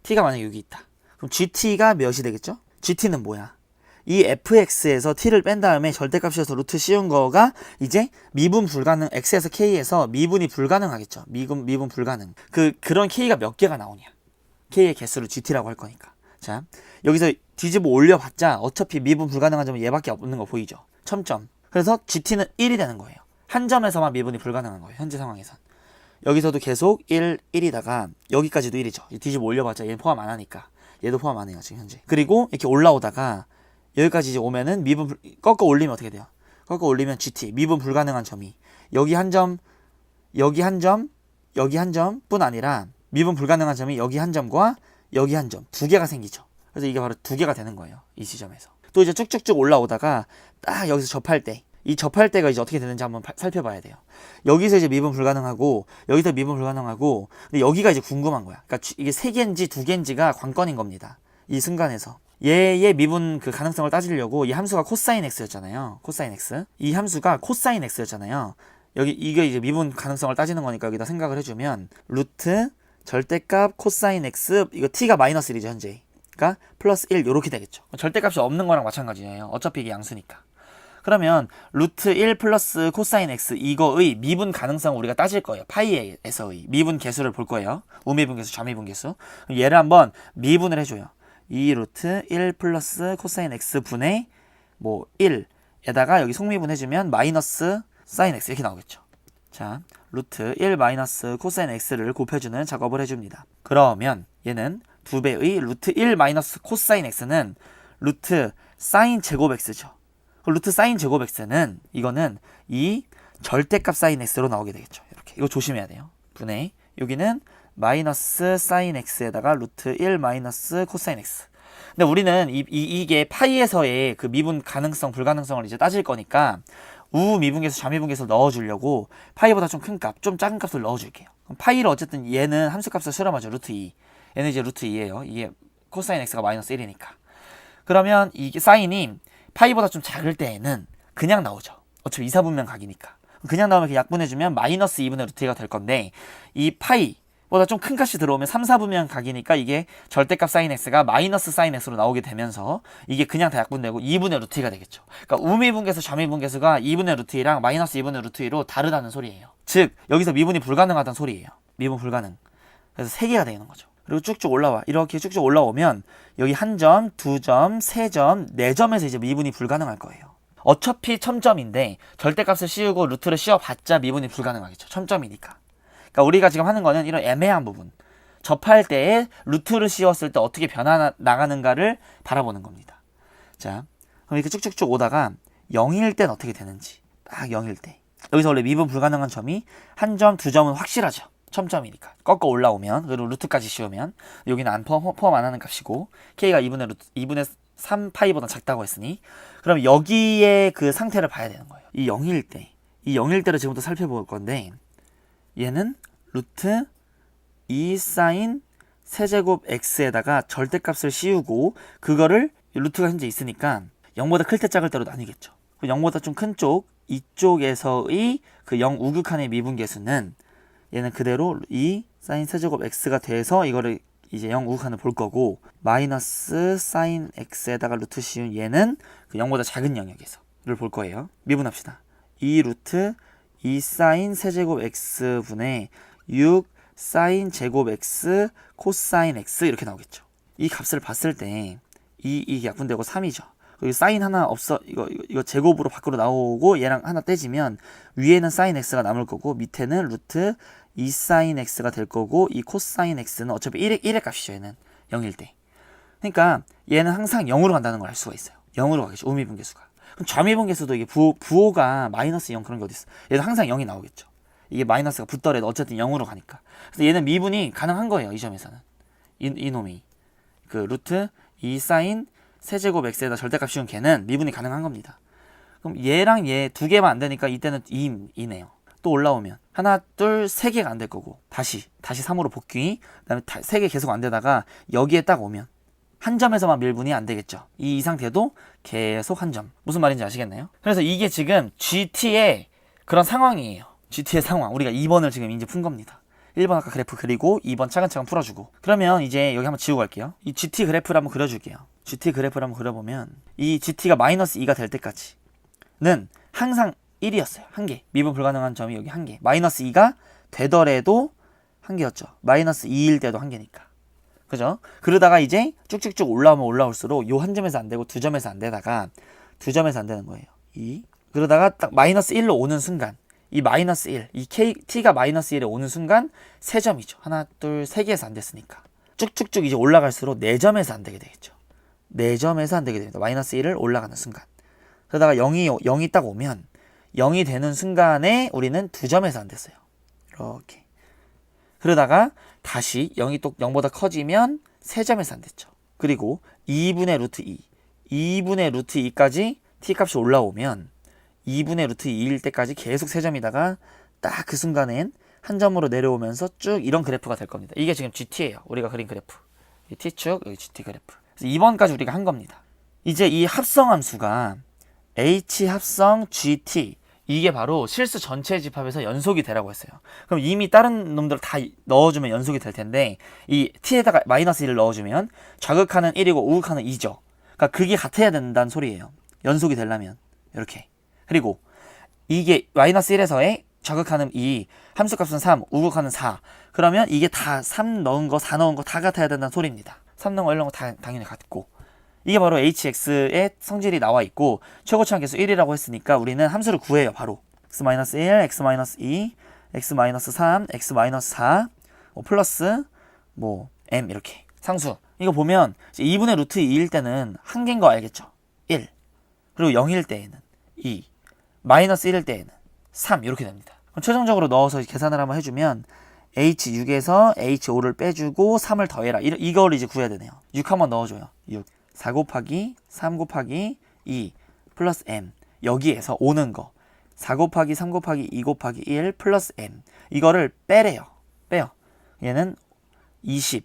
t가 만약에 여기 있다. 그럼 gt가 몇이 되겠죠? gt는 뭐야? 이 fx에서 t를 뺀 다음에 절대값 씌워서 루트 씌운 거가 이제 미분 불가능 x에서 k에서 미분이 불가능하겠죠. 미분 불가능. 그런 k가 몇 개가 나오냐? k의 개수를 gt라고 할 거니까. 자, 여기서 뒤집어 올려봤자 어차피 미분 불가능한 점은 얘밖에 없는 거 보이죠? 첨점. 그래서 gt는 1이 되는 거예요. 한 점에서만 미분이 불가능한 거예요. 현재 상황에선. 여기서도 계속 1이다가 여기까지도 1이죠. 뒤집어 올려봤자 얘는 포함 안 하니까. 얘도 포함 안 해요. 지금 현재. 그리고 이렇게 올라오다가 여기까지 이제 오면은 꺾어 올리면 어떻게 돼요? 꺾어 올리면 gt, 미분 불가능한 점이 여기 한 점, 여기 한 점, 여기 한 점뿐 아니라 미분 불가능한 점이 여기 한 점과 여기 한 점, 두 개가 생기죠. 그래서 이게 바로 두 개가 되는 거예요. 이 지점에서. 또 이제 쭉쭉쭉 올라오다가 딱 여기서 접할 때, 이 접할 때가 이제 어떻게 되는지 한번 살펴봐야 돼요. 여기서 이제 미분 불가능하고, 여기서 미분 불가능하고, 근데 여기가 이제 궁금한 거야. 그러니까 이게 세 개인지 두 개인지가 관건인 겁니다. 이 순간에서. 얘의 미분 그 가능성을 따지려고 이 함수가 코사인 x였잖아요. 코사인 x. 이 함수가 코사인 x였잖아요. 이게 이제 미분 가능성을 따지는 거니까 여기다 생각을 해주면, 루트, 절대값, 코사인 x, 이거 t가 마이너스 1이죠, 현재. 그러니까 플러스 1 요렇게 되겠죠. 절대값이 없는 거랑 마찬가지예요. 어차피 이게 양수니까. 그러면 루트 1 플러스 코사인 x 이거의 미분 가능성을 우리가 따질 거예요. 파이에서의 미분 개수를 볼 거예요. 우미분 개수, 좌미분 개수. 얘를 한번 미분을 해줘요. 2 루트 1 플러스 코사인 x 분의 뭐 1에다가 여기 속미분 해주면 마이너스 사인 x 이렇게 나오겠죠. 자, 루트 1 마이너스 코사인 x를 곱해주는 작업을 해줍니다. 그러면 얘는 2배의 루트 1 마이너스 코사인 x는 루트 사인 제곱 x죠. 루트 사인 제곱 x는 이거는 이 절대값 사인 x로 나오게 되겠죠. 이렇게 이거 조심해야 돼요. 분의 여기는 마이너스 사인 x에다가 루트 1 마이너스 코사인 x. 근데 우리는 이게 파이에서의 그 미분 가능성 불가능성을 이제 따질 거니까 우미분계수 좌미분계수를 넣어주려고 파이보다 좀 큰 값, 좀 작은 값을 넣어줄게요. 그럼 파이를 어쨌든 얘는 함수값을 실험하죠. 루트 2. 얘는 이제 루트 2예요. 이게 코사인 x가 마이너스 1이니까. 그러면 이게 사인이 파이보다 좀 작을 때에는 그냥 나오죠. 어차피 2, 4분면 각이니까. 그냥 나오면 이렇게 약분해주면 마이너스 2분의 루트 2가 될 건데 이 파이보다 좀 큰 값이 들어오면 3, 4분면 각이니까 이게 절대값 사인 x가 마이너스 사인 x로 나오게 되면서 이게 그냥 다 약분되고 2분의 루트 2가 되겠죠. 그러니까 우미분계수 좌미분계수가 2분의 루트 2랑 마이너스 2분의 루트 2로 다르다는 소리예요. 즉 여기서 미분이 불가능하다는 소리예요. 미분 불가능. 그래서 3개가 되는 거죠. 그리고 쭉쭉 올라와. 이렇게 쭉쭉 올라오면 여기 1점, 2점, 3점, 4점에서 이제 미분이 불가능할 거예요. 어차피 첨점인데 절대값을 씌우고 루트를 씌워봤자 미분이 불가능하겠죠. 첨점이니까. 그러니까 우리가 지금 하는 거는 이런 애매한 부분. 접할 때에 루트를 씌웠을 때 어떻게 변화 나가는가를 바라보는 겁니다. 자, 그럼 이렇게 쭉쭉쭉 오다가 0일 땐 어떻게 되는지. 딱 0일 때. 여기서 원래 미분 불가능한 점이 1점, 2점은 확실하죠. 첨점이니까. 꺾어 올라오면, 그리고 루트까지 씌우면, 여기는 안 포함 안 하는 값이고, k가 2분의 3 파이보다 작다고 했으니, 그럼 여기에 그 상태를 봐야 되는 거예요. 이 0일 때. 이 0일 때를 지금부터 살펴볼 건데, 얘는 루트 2 사인 세제곱 x에다가 절대값을 씌우고, 그거를 루트가 현재 있으니까, 0보다 클 때 작을 때로 나뉘겠죠. 0보다 좀 큰 쪽, 이쪽에서의 그 0 우극한의 미분계수는 얘는 그대로 2 사인 세제곱 x가 돼서 이거를 이제 0 우극한을 볼 거고 마이너스 사인 x에다가 루트 씌운 얘는 그 0보다 작은 영역에서를 볼 거예요. 미분합시다. 2 루트 2 사인 세제곱 x 분의 6 사인 제곱 x 코사인 x 이렇게 나오겠죠. 이 값을 봤을 때 이게 약분되고 3이죠. 여기 사인 하나 없어 이거 제곱으로 밖으로 나오고 얘랑 하나 떼지면 위에는 사인 x가 남을 거고 밑에는 루트 2 사인 x가 될 거고 이 코사인 x는 어차피 1의 값이죠. 얘는 0일 때. 그러니까 얘는 항상 0으로 간다는 걸 알 수가 있어요. 0으로 가겠죠. 우미분계수가. 그럼 좌미분계수도 이게 부호가 마이너스 0 그런 게 어디 있어. 얘도 항상 0이 나오겠죠. 이게 마이너스가 붙더라도 어쨌든 0으로 가니까. 그래서 얘는 미분이 가능한 거예요. 이 점에서는. 이놈이. 그 루트 2 사인 세제곱 x에다 절대값 씌운 걔는 미분이 가능한 겁니다. 그럼 얘랑 얘 두 개만 안 되니까 이때는 2네요. 또 올라오면 하나, 둘, 세 개가 안 될 거고 다시 3으로 복귀. 그다음에 세 개 계속 안 되다가 여기에 딱 오면 한 점에서만 밀분이 안 되겠죠. 이 상태도 계속 한 점. 무슨 말인지 아시겠나요? 그래서 이게 지금 GT의 그런 상황이에요. GT의 상황. 우리가 2번을 지금 이제 푼 겁니다. 1번 아까 그래프 그리고 2번 차근차근 풀어주고 그러면 이제 여기 한번 지우고 갈게요. 이 GT 그래프를 한번 그려줄게요. GT 그래프를 한번 그려보면 이 GT가 마이너스 2가 될 때까지는 항상 1이었어요. 한 개. 미분 불가능한 점이 여기 한 개. 마이너스 2가 되더라도 한 개였죠. 마이너스 2일 때도 한 개니까. 그죠? 그러다가 이제 쭉쭉쭉 올라오면 올라올수록 요 한 점에서 안 되고 두 점에서 안 되다가 두 점에서 안 되는 거예요. 그러다가 딱 마이너스 1로 오는 순간 이 마이너스 1, 이 t가 마이너스 1에 오는 순간 3점이죠. 하나, 둘, 3개에서 안 됐으니까. 쭉쭉쭉 이제 올라갈수록 4점에서 안 되게 되겠죠. 4점에서 안 되게 됩니다. 마이너스 1을 올라가는 순간. 그러다가 0이 딱 오면 0이 되는 순간에 우리는 2점에서 안 됐어요. 이렇게. 그러다가 다시 0이 또 0보다 커지면 3점에서 안 됐죠. 그리고 2분의 루트 2. 2분의 루트 2까지 t값이 올라오면 2분의 루트 2일 때까지 계속 3점이다가 딱 그 순간엔 한 점으로 내려오면서 쭉 이런 그래프가 될 겁니다. 이게 지금 GT예요. 우리가 그린 그래프. t축, 여기 GT 그래프. 그래서 2번까지 우리가 한 겁니다. 이제 이 합성함수가 H 합성 GT 이게 바로 실수 전체 집합에서 연속이 되라고 했어요. 그럼 이미 다른 놈들 다 넣어주면 연속이 될 텐데 이 t에다가 마이너스 1을 넣어주면 좌극하는 1이고 우극하는 2죠. 그러니까 그게 같아야 된다는 소리예요. 연속이 되려면 이렇게. 그리고 이게 마이너스 1에서의 좌극하는 2, 함수값은 3, 우극하는 4. 그러면 이게 다 3 넣은 거, 4 넣은 거 다 같아야 된다는 소리입니다. 3 넣은 거, 1 넣은 거 다 당연히 같고. 이게 바로 hx의 성질이 나와 있고 최고치한 계수 1이라고 했으니까 우리는 함수를 구해요. 바로 x-1, x-2, x-3, x-4 플러스 m 이렇게 상수. 이거 보면 이제 2분의 루트 2일 때는 한 개인 거 알겠죠? 1. 그리고 0일 때에는 2. 마이너스 1일 때에는 3 이렇게 됩니다. 그럼 최종적으로 넣어서 계산을 한번 해주면 H6에서 H5를 빼주고 3을 더해라. 이걸 이제 구해야 되네요. 6 한번 넣어줘요. 6. 4 곱하기 3 곱하기 2 플러스 M. 여기에서 오는 거. 4 곱하기 3 곱하기 2 곱하기 1 플러스 M. 이거를 빼래요. 빼요. 얘는 20.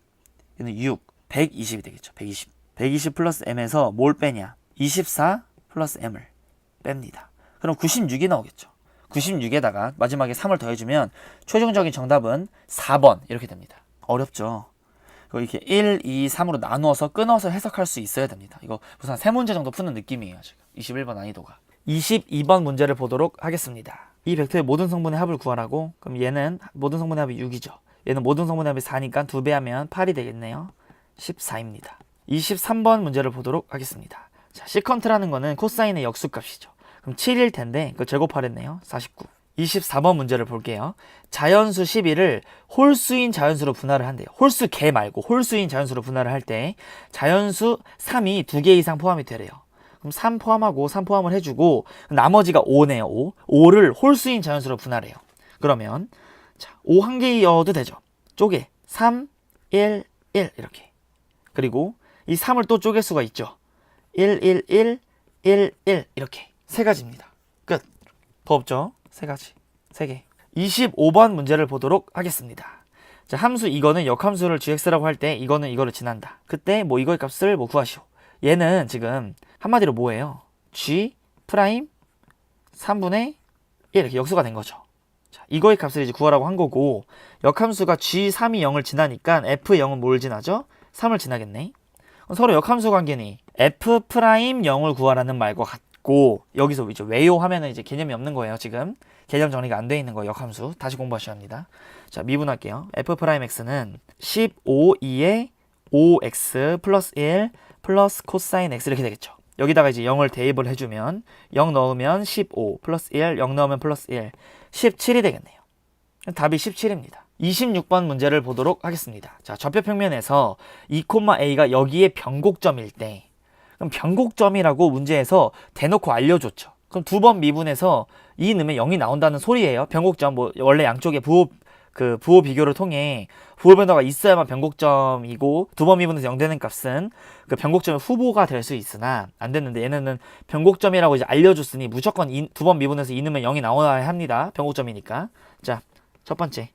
얘는 6. 120이 되겠죠. 120. 120 플러스 M에서 뭘 빼냐? 24 플러스 M을 뺍니다. 그럼 96이 나오겠죠. 96에다가 마지막에 3을 더해주면 최종적인 정답은 4번 이렇게 됩니다. 어렵죠. 이렇게 1, 2, 3으로 나누어서 끊어서 해석할 수 있어야 됩니다. 이거 무슨 한 3문제 정도 푸는 느낌이에요. 지금 21번 난이도가. 22번 문제를 보도록 하겠습니다. 이 벡터의 모든 성분의 합을 구하라고. 그럼 얘는 모든 성분의 합이 6이죠. 얘는 모든 성분의 합이 4니까 2배 하면 8이 되겠네요. 14입니다. 23번 문제를 보도록 하겠습니다. 자, 시컨트라는 거는 코사인의 역수값이죠. 그럼 7일 텐데 그걸 제곱하랬네요. 49. 24번 문제를 볼게요. 자연수 11을 홀수인 자연수로 분할을 한대요. 홀수 개 말고 홀수인 자연수로 분할을 할 때 자연수 3이 2개 이상 포함이 되래요. 그럼 3 포함하고 3 포함을 해주고 나머지가 5네요. 5. 5를 홀수인 자연수로 분할해요. 그러면 자, 5 한 개여도 되죠. 쪼개 3, 1, 1 이렇게. 그리고 이 3을 또 쪼갤 수가 있죠. 1, 1, 1, 1, 1 이렇게. 세 가지입니다. 끝. 더 없죠? 세 가지. 세 개. 25번 문제를 보도록 하겠습니다. 자, 함수 이거는 역함수를 gx라고 할 때 이거는 이거를 지난다. 그때 뭐 이거의 값을 뭐 구하시오. 얘는 지금 한마디로 뭐예요? g 프라임 3분의 1 이렇게 역수가 된 거죠. 자, 이거의 값을 이제 구하라고 한 거고 역함수가 g3이 0을 지나니까 f0은 뭘 지나죠? 3을 지나겠네. 서로 역함수 관계니 f 프라임 0을 구하라는 말과 같고 여기서 이제 왜요 하면은 이제 개념이 없는 거예요. 지금 개념 정리가 안 돼 있는 거예요. 역함수 다시 공부하셔야 합니다. 자, 미분할게요. f 프라임 x는 15 2에 5x 플러스 1 플러스 코사인 x 이렇게 되겠죠. 여기다가 이제 0을 대입을 해주면 0 넣으면 15 플러스 1 0 넣으면 플러스 1 17이 되겠네요. 답이 17입니다. 26번 문제를 보도록 하겠습니다. 자, 좌표 평면에서 2,a가 여기에 변곡점일 때 그럼 변곡점이라고 문제에서 대놓고 알려줬죠. 그럼 두 번 미분해서 2 넣으면 0이 나온다는 소리예요. 변곡점 뭐 원래 양쪽에 부호 비교를 통해 부호 변화가 있어야만 변곡점이고 두 번 미분해서 0 되는 값은 그 변곡점의 후보가 될 수 있으나 안 됐는데 얘네는 변곡점이라고 이제 알려줬으니 무조건 두 번 미분해서 2 넣으면 0이 나와야 합니다. 변곡점이니까. 자, 첫 번째.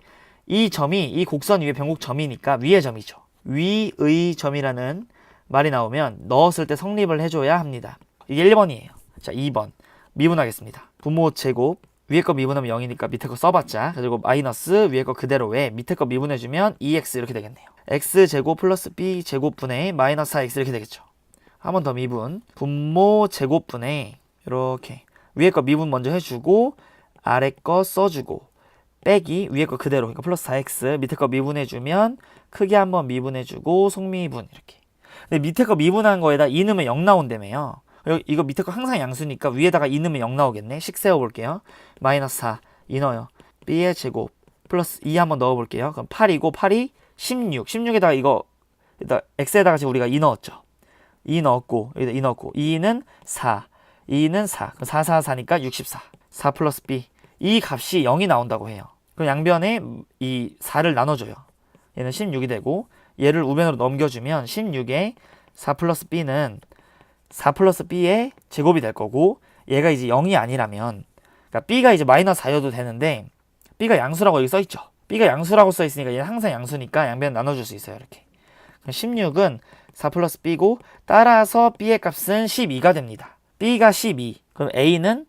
이 점이 이 곡선 위에 변곡점이니까 위의 점이죠. 위의 점이라는 말이 나오면 넣었을 때 성립을 해줘야 합니다. 이게 1번이에요. 자, 2번. 미분하겠습니다. 분모 제곱. 위에 거 미분하면 0이니까 밑에 거 써봤자. 그리고 마이너스 위에 거 그대로 왜 밑에 거 미분해주면 2x 이렇게 되겠네요. x제곱 플러스 b제곱분의 마이너스 4x 이렇게 되겠죠. 한 번 더 미분. 분모 제곱분의 이렇게 위에 거 미분 먼저 해주고 아래 거 써주고 빼기 위에 거 그대로 그러니까 플러스 4x 밑에 거 미분해주면 크게 한번 미분해주고 속미분 이렇게. 근데 밑에 거 미분한 거에다 2 넣으면 0 나온다며요. 이거 밑에 거 항상 양수니까 위에다가 2 넣으면 0 나오겠네. 식 세워볼게요. 마이너스 4 2 넣어요. b의 제곱 플러스 2 한번 넣어볼게요. 그럼 8이고 8이 16 16에다가 이거 x에다가 지금 우리가 2 넣었죠. 2 넣었고 여기다 2 넣었고 2는 4 2는 4 그럼 4 4 4니까 64 4 플러스 b 이 값이 0이 나온다고 해요. 그럼 양변에 이 4를 나눠줘요. 얘는 16이 되고 얘를 우변으로 넘겨주면 16에 4 플러스 b는 4 플러스 b의 제곱이 될 거고 얘가 이제 0이 아니라면 그러니까 b가 이제 마이너스 4여도 되는데 b가 양수라고 여기 써있죠. b가 양수라고 써있으니까 얘는 항상 양수니까 양변 나눠줄 수 있어요. 이렇게. 그럼 16은 4 플러스 b고 따라서 b의 값은 12가 됩니다. b가 12 그럼 a는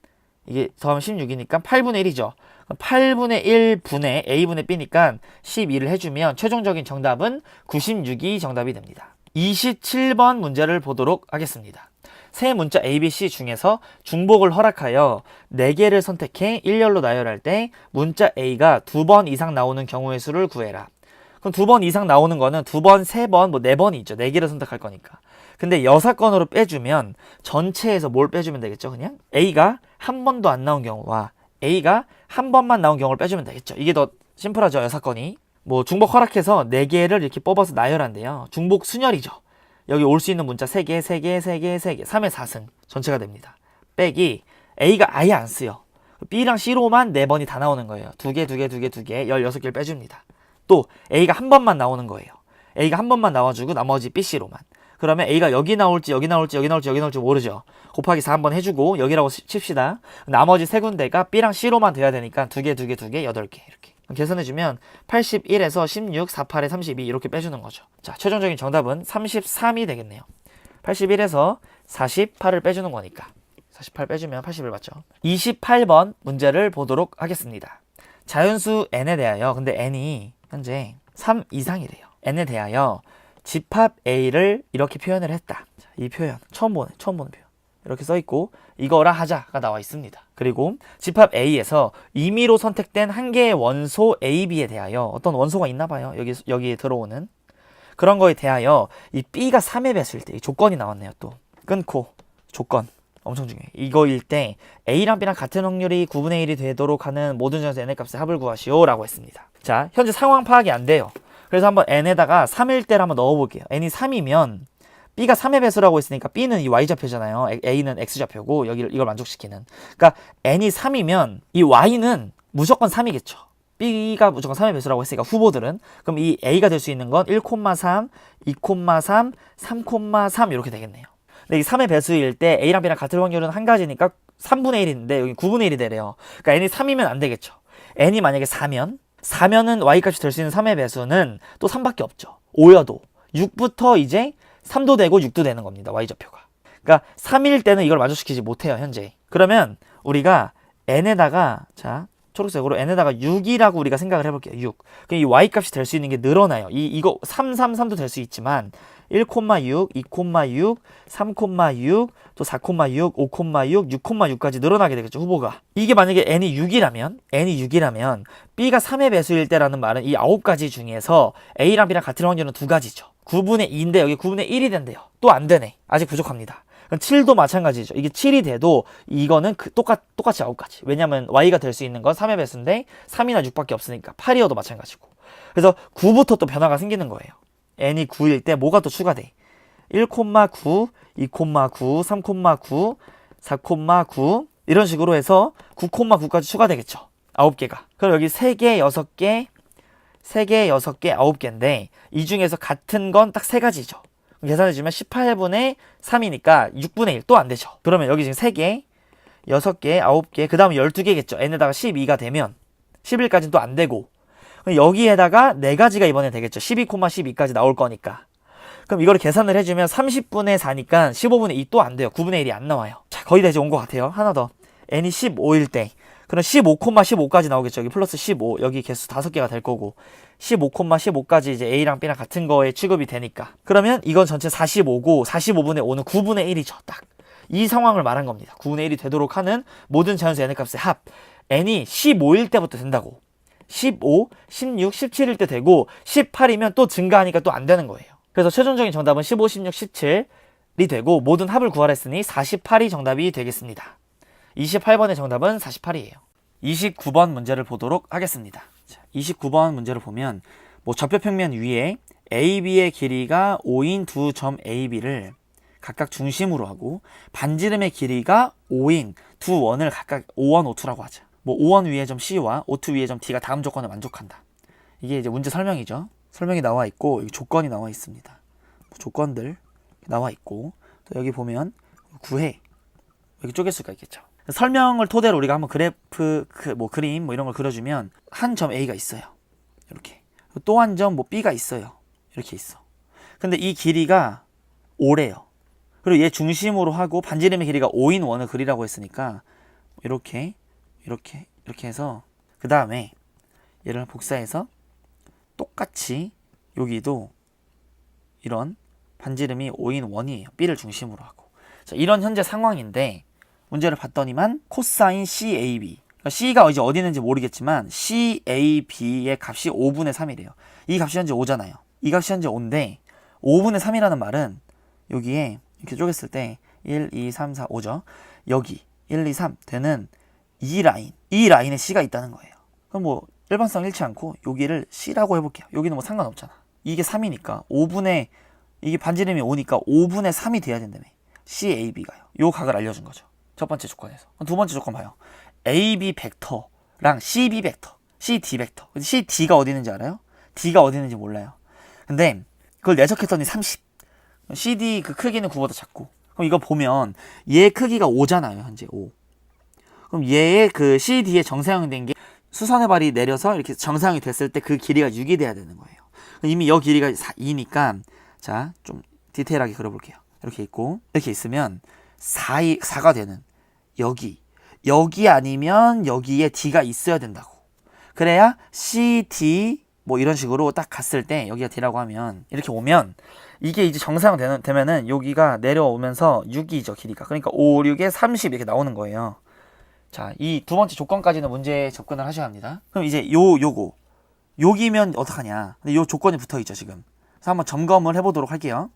이게 더하면 16이니까 8분의 1이죠. 8분의 1분의 a분의 b니까 12를 해주면 최종적인 정답은 96이 정답이 됩니다. 27번 문제를 보도록 하겠습니다. 세 문자 A, B, C 중에서 중복을 허락하여 4개를 선택해 일렬로 나열할 때 문자 A가 2번 이상 나오는 경우의 수를 구해라. 그럼 2번 이상 나오는 거는 2번, 3번, 뭐 4번이 있죠. 4개를 선택할 거니까. 근데 여사건으로 빼주면 전체에서 뭘 빼주면 되겠죠? 그냥 A가 한 번도 안 나온 경우와 A가 한 번만 나온 경우를 빼주면 되겠죠. 이게 더 심플하죠. 여사건이. 뭐 중복 허락해서 4개를 이렇게 뽑아서 나열한대요. 중복 순열이죠. 여기 올 수 있는 문자 3개, 3개, 3개, 3개, 3의 4승 전체가 됩니다. 빼기 A가 아예 안 쓰요. B랑 C로만 4번이 다 나오는 거예요. 2개, 2개, 2개, 2개, 16개를 빼줍니다. 또 A가 한 번만 나오는 거예요. A가 한 번만 나와주고 나머지 B, C로만. 그러면 A가 여기 나올지 여기 나올지 여기 나올지 여기 나올지 모르죠. 곱하기 4 한번 해주고 여기라고 칩시다. 나머지 세 군데가 B랑 C로만 돼야 되니까 2개 8개 이렇게 계산해주면 81에서 16, 48에 32 이렇게 빼주는 거죠. 자, 최종적인 정답은 33이 되겠네요. 81에서 48을 빼주는 거니까 48 빼주면 81 맞죠. 28번 문제를 보도록 하겠습니다. 자연수 n에 대하여, 근데 n이 현재 3 이상이래요. n에 대하여 집합 a를 이렇게 표현을 했다. 자, 이 표현 처음 보는 표현 이렇게 써있고 이거라 하자가 나와 있습니다. 그리고 집합 a에서 임의로 선택된 한 개의 원소 a, b에 대하여 어떤 원소가 있나 봐요. 여기에 들어오는 그런 거에 대하여 이 b가 3의 배수일 때 이 조건이 나왔네요. 또 끊고 조건 엄청 중요해. 이거일 때 A랑 B랑 같은 확률이 9분의 1이 되도록 하는 모든 점에서 n의 값의 합을 구하시오 라고 했습니다. 자, 현재 상황 파악이 안 돼요. 그래서 한번 n에다가 3일 때를 한번 넣어볼게요. n이 3이면 B가 3의 배수라고 했으니까 B는 이 Y좌표잖아요. A는 X좌표고 이걸 만족시키는. 그러니까 n이 3이면 이 Y는 무조건 3이겠죠. B가 무조건 3의 배수라고 했으니까 후보들은. 그럼 이 A가 될 수 있는 건 1,3, 2,3, 3,3 이렇게 되겠네요. 근데 이 3의 배수일 때 A랑 B랑 같은 확률은 한 가지니까 3분의 1인데 여기 9분의 1이 되래요. 그러니까 n이 3이면 안 되겠죠. n이 만약에 4면은 y값이 될 수 있는 3의 배수는 또 3밖에 없죠. 5여도 6부터 이제 3도 되고 6도 되는 겁니다. y좌표가. 그러니까 3일 때는 이걸 만족시키지 못해요. 현재. 그러면 우리가 n에다가 자 초록색으로 n에다가 6이라고 우리가 생각을 해볼게요. 6. 그럼 이 y값이 될 수 있는 게 늘어나요. 이거 3도 될 수 있지만 1,6, 2,6, 3,6, 또 4,6, 5,6, 6,6까지 늘어나게 되겠죠. 후보가. 이게 만약에 n이 6이라면 b가 3의 배수일 때라는 말은 이 9가지 중에서 a랑 b랑 같은 확률은 2가지죠. 9분의 2인데 여기 9분의 1이 된대요. 또 안 되네. 아직 부족합니다. 7도 마찬가지죠. 이게 7이 돼도 이거는 똑같이 9가지. 왜냐면 y가 될 수 있는 건 3의 배수인데 3이나 6밖에 없으니까 8이어도 마찬가지고. 그래서 9부터 또 변화가 생기는 거예요. n이 9일 때 뭐가 또 추가돼? 1,9, 2,9, 3,9, 4,9 이런 식으로 해서 9,9까지 추가되겠죠. 9개가. 그럼 여기 3개, 6개, 9개인데 이 중에서 같은 건 딱 3가지죠. 계산해주면 18분의 3이니까 6분의 1 또 안 되죠. 그러면 여기 지금 3개, 6개, 9개, 그 다음에 12개겠죠. n에다가 12가 되면 11까지는 또 안 되고 여기에다가 4가지가 이번에 되겠죠. 12,12까지 나올 거니까. 그럼 이거를 계산을 해주면 30분의 4니까 15분의 2 또 안 돼요. 9분의 1이 안 나와요. 자, 거의 다 이제 온 것 같아요. 하나 더. n이 15일 때. 그럼 15,15까지 나오겠죠. 여기 플러스 15. 여기 개수 5개가 될 거고. 15,15까지 이제 A랑 B랑 같은 거에 취급이 되니까. 그러면 이건 전체 45고 45분의 5는 9분의 1이죠. 딱. 이 상황을 말한 겁니다. 9분의 1이 되도록 하는 모든 자연수 n의 값의 합. n이 15일 때부터 된다고. 15, 16, 17일 때 되고 18이면 또 증가하니까 또 안 되는 거예요. 그래서 최종적인 정답은 15, 16, 17이 되고 모든 합을 구하라 했으니 48이 정답이 되겠습니다. 28번의 정답은 48이에요. 29번 문제를 보도록 하겠습니다. 자, 29번 문제를 보면 좌표 평면 위에 AB의 길이가 5인 두 점 AB를 각각 중심으로 하고 반지름의 길이가 5인 두 원을 각각 5원, 5투라고 하자. 5원 위에 점 C와 5투 위에 점 D가 다음 조건을 만족한다. 이게 이제 문제 설명이죠. 설명이 나와 있고 여기 조건이 나와 있습니다. 조건들 나와 있고 또 여기 보면 구해 여기 쪼갤 수가 있겠죠. 설명을 토대로 우리가 한번 그래프 그림 이런 걸 그려주면 한 점 A가 있어요. 이렇게 또 한 점 B가 있어요. 이렇게 있어. 근데 이 길이가 5래요. 그리고 얘 중심으로 하고 반지름의 길이가 5인 원을 그리라고 했으니까 이렇게 해서 그 다음에 얘를 복사해서 똑같이 여기도 이런 반지름이 5인 원이에요. B를 중심으로 하고. 자, 이런 현재 상황인데 문제를 봤더니만 코사인 CAB 그러니까 C가 이제 어디 있는지 모르겠지만 CAB의 값이 5분의 3이래요. 이 값이 현재 5잖아요. 이 값이 현재 5인데 5분의 3이라는 말은 여기에 이렇게 쪼갰을 때 1, 2, 3, 4, 5죠. 여기 1, 2, 3 되는 이 라인에 C가 있다는 거예요. 그럼 일반성 잃지 않고 여기를 C라고 해볼게요. 여기는 상관없잖아. 이게 3이니까 5분의 이게 반지름이 5니까 5분의 3이 돼야 된다며. CAB가요. 요 각을 알려준 거죠. 첫 번째 조건에서. 두 번째 조건 봐요. AB 벡터랑 CB 벡터, CD 벡터. CD가 어디 있는지 알아요? D가 어디 있는지 몰라요. 근데 그걸 내적했더니 30. CD 그 크기는 9보다 작고. 그럼 이거 보면 얘 크기가 5잖아요. 현재 5. 그럼 얘의 그 CD에 정사형이 된 게 수선의 발이 내려서 이렇게 정사형이 됐을 때 그 길이가 6이 돼야 되는 거예요. 이미 여 길이가 2니까 자, 좀 디테일하게 그려볼게요. 이렇게 있고 이렇게 있으면 4가 되는 여기 아니면 여기에 D가 있어야 된다고. 그래야 CD 뭐 이런 식으로 딱 갔을 때 여기가 D라고 하면 이렇게 오면 이게 이제 정사형 되면은 여기가 내려오면서 6이죠 길이가. 그러니까 5, 6에 30 이렇게 나오는 거예요. 자, 이 두 번째 조건까지는 문제에 접근을 하셔야 합니다. 그럼 이제 요거 여기면 어떡하냐. 근데 요 조건이 붙어있죠 지금. 그래서 한번 점검을 해보도록 할게요.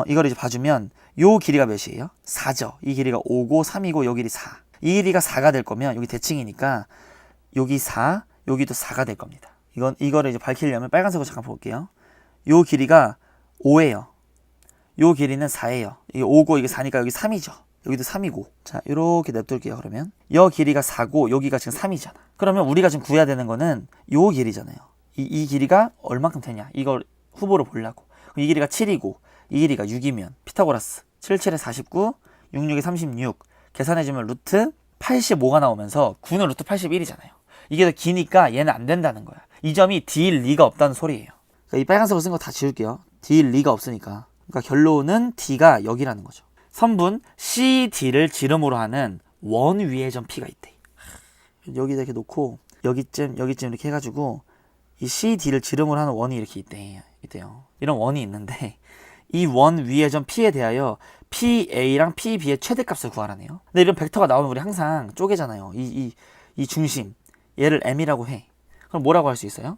이걸 이제 봐주면 요 길이가 몇이에요? 4죠. 이 길이가 5고 3이고 요 길이 4. 이 길이가 4가 될 거면 여기 대칭이니까 여기 4, 여기도 4가 될 겁니다. 이거를 이제 밝히려면 빨간색으로 잠깐 볼게요. 요 길이가 5예요. 요 길이는 4예요. 이게 5고 이게 4니까 여기 3이죠. 여기도 3이고. 자, 이렇게 냅둘게요. 그러면 요 길이가 4고 여기가 지금 3이잖아. 그러면 우리가 지금 구해야 되는 거는 요 길이잖아요. 이 길이가 얼만큼 되냐. 이걸 후보로 보려고. 이 길이가 7이고 이 길이가 6이면 피타고라스 7, 7에 49, 6, 6에 36 계산해주면 루트 85가 나오면서 9는 루트 81이잖아요. 이게 더 기니까 얘는 안 된다는 거야. 이 점이 D일 리가 없다는 소리예요. 그러니까 이 빨간색으로 쓴 거 다 지울게요. D일 리가 없으니까. 그러니까 결론은 D가 여기라는 거죠. 선분 CD를 지름으로 하는 원 위의 점 P가 있대. 여기다 이렇게 놓고 여기쯤 이렇게 해가지고 이 CD를 지름으로 하는 원이 이렇게 있대요. 이런 원이 있는데 이 원 위의 점 P에 대하여 PA랑 PB의 최대값을 구하라네요. 근데 이런 벡터가 나오면 우리 항상 쪼개잖아요. 이 중심 얘를 M이라고 해. 그럼 뭐라고 할 수 있어요?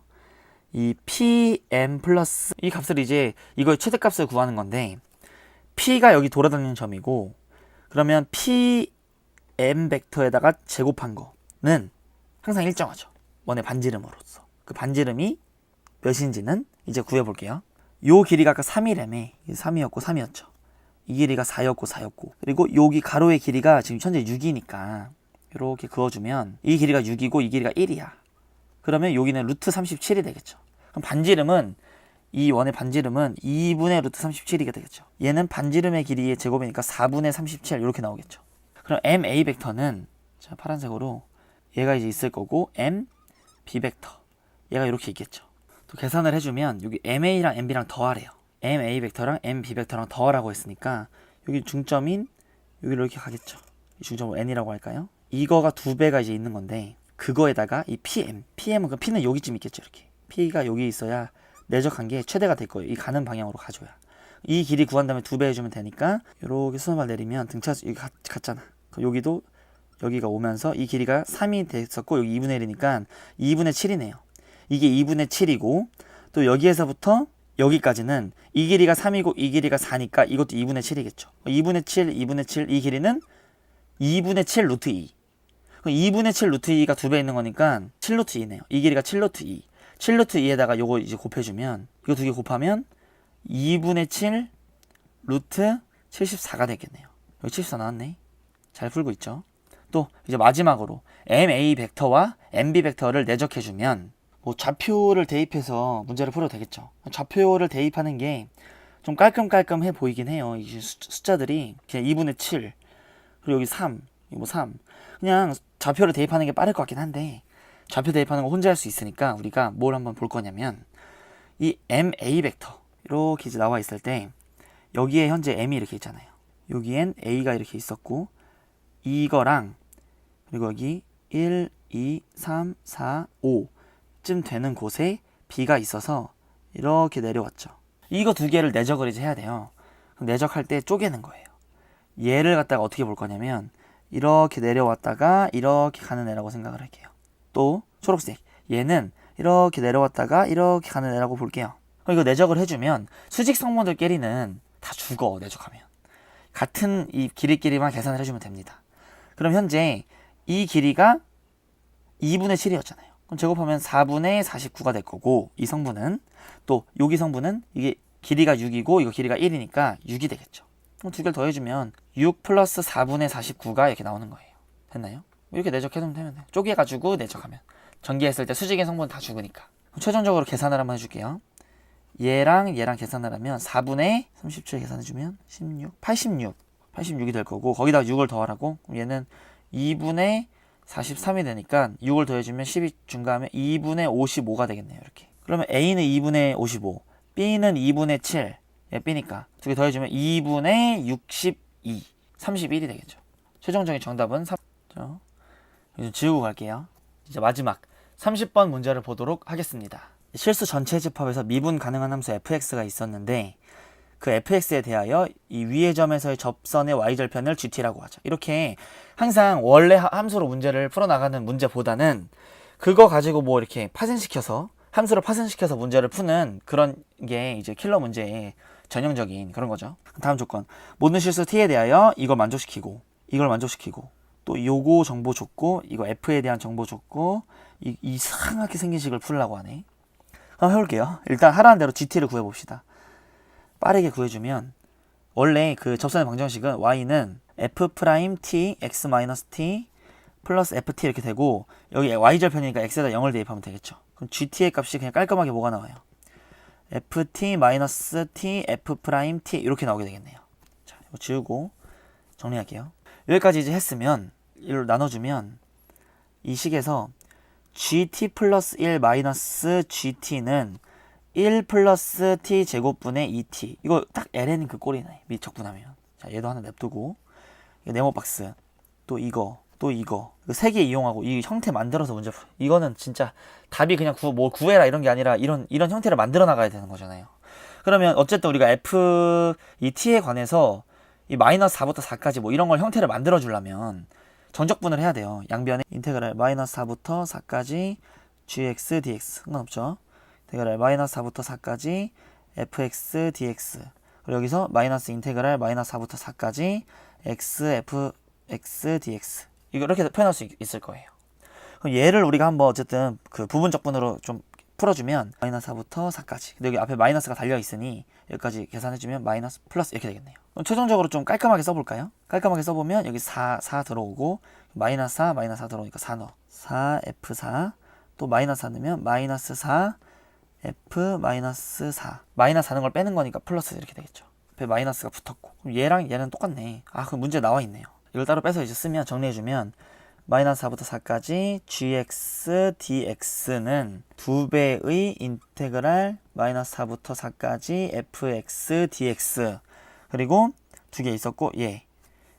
이 PM 플러스 이 값을 이제 이거의 최대값을 구하는 건데 P가 여기 돌아다니는 점이고 그러면 PM 벡터에다가 제곱한 거는 항상 일정하죠. 원의 반지름으로서. 그 반지름이 몇인지는 이제 구해볼게요. 요 길이가 아까 3이라며 3이었고 3이었죠. 이 길이가 4였고 4였고 그리고 여기 가로의 길이가 지금 현재 6이니까 이렇게 그어주면 이 길이가 6이고 이 길이가 1이야. 그러면 여기는 루트 37이 되겠죠. 그럼 반지름은 이 원의 반지름은 2분의 루트 37이게 되겠죠. 얘는 반지름의 길이의 제곱이니까 4분의 37 이렇게 나오겠죠. 그럼 MA 벡터는 자 파란색으로 얘가 이제 있을 거고 M, B 벡터 얘가 이렇게 있겠죠. 또 계산을 해주면 여기 MA랑 MB랑 더하래요. MA 벡터랑 MB 벡터랑 더하라고 했으니까 여기 중점인 여기로 이렇게 가겠죠. 이 중점을 N이라고 할까요? 이거가 2배가 이제 있는 건데 그거에다가 이 PM은 그 P는 여기쯤 있겠죠. 이렇게 P가 여기 있어야 내적한 게 최대가 될 거예요. 이 가는 방향으로 가줘야. 이 길이 구한 다음에 2배 해주면 되니까 이렇게 수선발 내리면 등차 여기 갔잖아. 여기도 여기가 오면서 이 길이가 3이 됐었고 여기 2분의 1이니까 2분의 7이네요. 이게 2분의 7이고 또 여기에서부터 여기까지는 이 길이가 3이고 이 길이가 4니까 이것도 2분의 7이겠죠. 2분의 7, 2분의 7 이 길이는 2분의 7 루트 2. 2분의 7 루트 2가 2배 있는 거니까 7 루트 2네요. 이 길이가 7 루트 2. 7 루트 2에다가 요거 이제 곱해주면 이거 두 개 곱하면 2분의 7 루트 74가 되겠네요. 여기 74 나왔네. 잘 풀고 있죠. 또 이제 마지막으로 MA 벡터와 MB 벡터를 내적해주면 뭐 좌표를 대입해서 문제를 풀어도 되겠죠. 좌표를 대입하는 게 좀 깔끔깔끔해 보이긴 해요. 이 숫자들이 그냥 2분의 7 그리고 여기 3 이거 3 그냥 좌표를 대입하는 게 빠를 것 같긴 한데 좌표 대입하는 거 혼자 할 수 있으니까 우리가 뭘 한번 볼 거냐면 이 MA 벡터 이렇게 이제 나와 있을 때 여기에 현재 M이 이렇게 있잖아요. 여기엔 A가 이렇게 있었고 이거랑 그리고 여기 1, 2, 3, 4, 5쯤 되는 곳에 B가 있어서 이렇게 내려왔죠. 이거 두 개를 내적을 이제 해야 돼요. 그럼 내적할 때 쪼개는 거예요. 얘를 갖다가 어떻게 볼 거냐면 이렇게 내려왔다가 이렇게 가는 애라고 생각을 할게요. 또 초록색 얘는 이렇게 내려왔다가 이렇게 가는 애라고 볼게요. 그럼 이거 내적을 해주면 수직 성분들끼리는 다 죽어. 내적하면 같은 이 길이끼리만 계산을 해주면 됩니다. 그럼 현재 이 길이가 2분의 7이었잖아요. 그럼 제곱하면 4분의 49가 될 거고 이 성분은 또 여기 성분은 이게 길이가 6이고 이거 길이가 1이니까 6이 되겠죠. 그럼 두 개를 더해주면 6 플러스 4분의 49가 이렇게 나오는 거예요. 됐나요? 이렇게 내적해두면 되면 돼요. 쪼개가지고 내적하면 전개했을 때 수직의 성분 다 죽으니까 최종적으로 계산을 한번 해줄게요. 얘랑 얘랑 계산을 하면 4분의 30초에 계산해주면 16, 86이 될 거고 거기다가 6을 더하라고. 그럼 얘는 2분의 43이 되니까 6을 더해주면 10이 증가하면 2분의 55가 되겠네요. 이렇게. 그러면 A는 2분의 55, B는 2분의 7, 얘 B니까 두 개 더해주면 2분의 62, 31이 되겠죠. 최종적인 정답은 3. 좀 지우고 갈게요. 이제 마지막 30번 문제를 보도록 하겠습니다. 실수 전체 집합에서 미분 가능한 함수 fx가 있었는데 그 fx에 대하여 이 위의 점에서의 접선의 y절편을 gt라고 하죠. 이렇게 항상 원래 함수로 문제를 풀어나가는 문제보다는 그거 가지고 뭐 이렇게 파생시켜서 함수를 파생시켜서 문제를 푸는 그런 게 이제 킬러 문제의 전형적인 그런 거죠. 다음 조건. 모든 실수 t에 대하여 이걸 만족시키고 이걸 만족시키고 또 요거 정보 줬고 이거 f에 대한 정보 줬고 이상하게 생긴 식을 풀으려고 하네. 한번 해볼게요. 일단 하라는 대로 gt를 구해봅시다. 빠르게 구해주면 원래 그 접선의 방정식은 y는 f'(t) x-t 플러스 ft 이렇게 되고 여기 y절편이니까 x에다 0을 대입하면 되겠죠. 그럼 gt의 값이 그냥 깔끔하게 뭐가 나와요? ft-t f'(t) 이렇게 나오게 되겠네요. 자, 이거 지우고 정리할게요. 여기까지 이제 했으면 이걸 나눠주면 이 식에서 gt 플러스 1 마이너스 gt는 1 플러스 t 제곱분의 2t. 이거 딱 ln 그 꼴이네. 밑 적분하면. 자, 얘도 하나 냅두고 이거 네모박스 또 이거 세 개 이용하고 이 형태 만들어서 문제 풀어. 이거는 진짜 답이 그냥 구해라 이런 게 아니라 이런 형태를 만들어 나가야 되는 거잖아요. 그러면 어쨌든 우리가 이 t에 관해서 이 마이너스 4부터 4까지 뭐 이런 걸 형태를 만들어 주려면 전적분을 해야 돼요. 양변에 인테그랄 마이너스 4부터 4까지 gx dx 상관없죠. 인테그랄 마이너스 4부터 4까지 fx dx 그리고 여기서 마이너스 인테그랄 마이너스 4부터 4까지 x fx dx 이렇게 표현할 수 있을 거예요. 그럼 얘를 우리가 한번 어쨌든 그 부분적분으로 좀 풀어주면 마이너스 4부터 4까지 근데 여기 앞에 마이너스가 달려있으니 여기까지 계산해주면 마이너스 플러스 이렇게 되겠네요. 그럼 최종적으로 좀 깔끔하게 써볼까요? 깔끔하게 써보면 여기 4 들어오고 마이너스 4 들어오니까 4 넣어 4 f4 또 마이너스 4 넣으면 마이너스 4 f 마이너스 4 마이너스 하는 걸 빼는 거니까 플러스 이렇게 되겠죠. 앞에 마이너스가 붙었고 그럼 얘랑 얘는 똑같네. 그럼 문제 나와 있네요. 이걸 따로 빼서 이제 쓰면 정리해주면 마이너스 4부터 4까지 gx dx는 2배의 인테그랄 마이너스 4부터 4까지 fx dx 그리고 두 개 있었고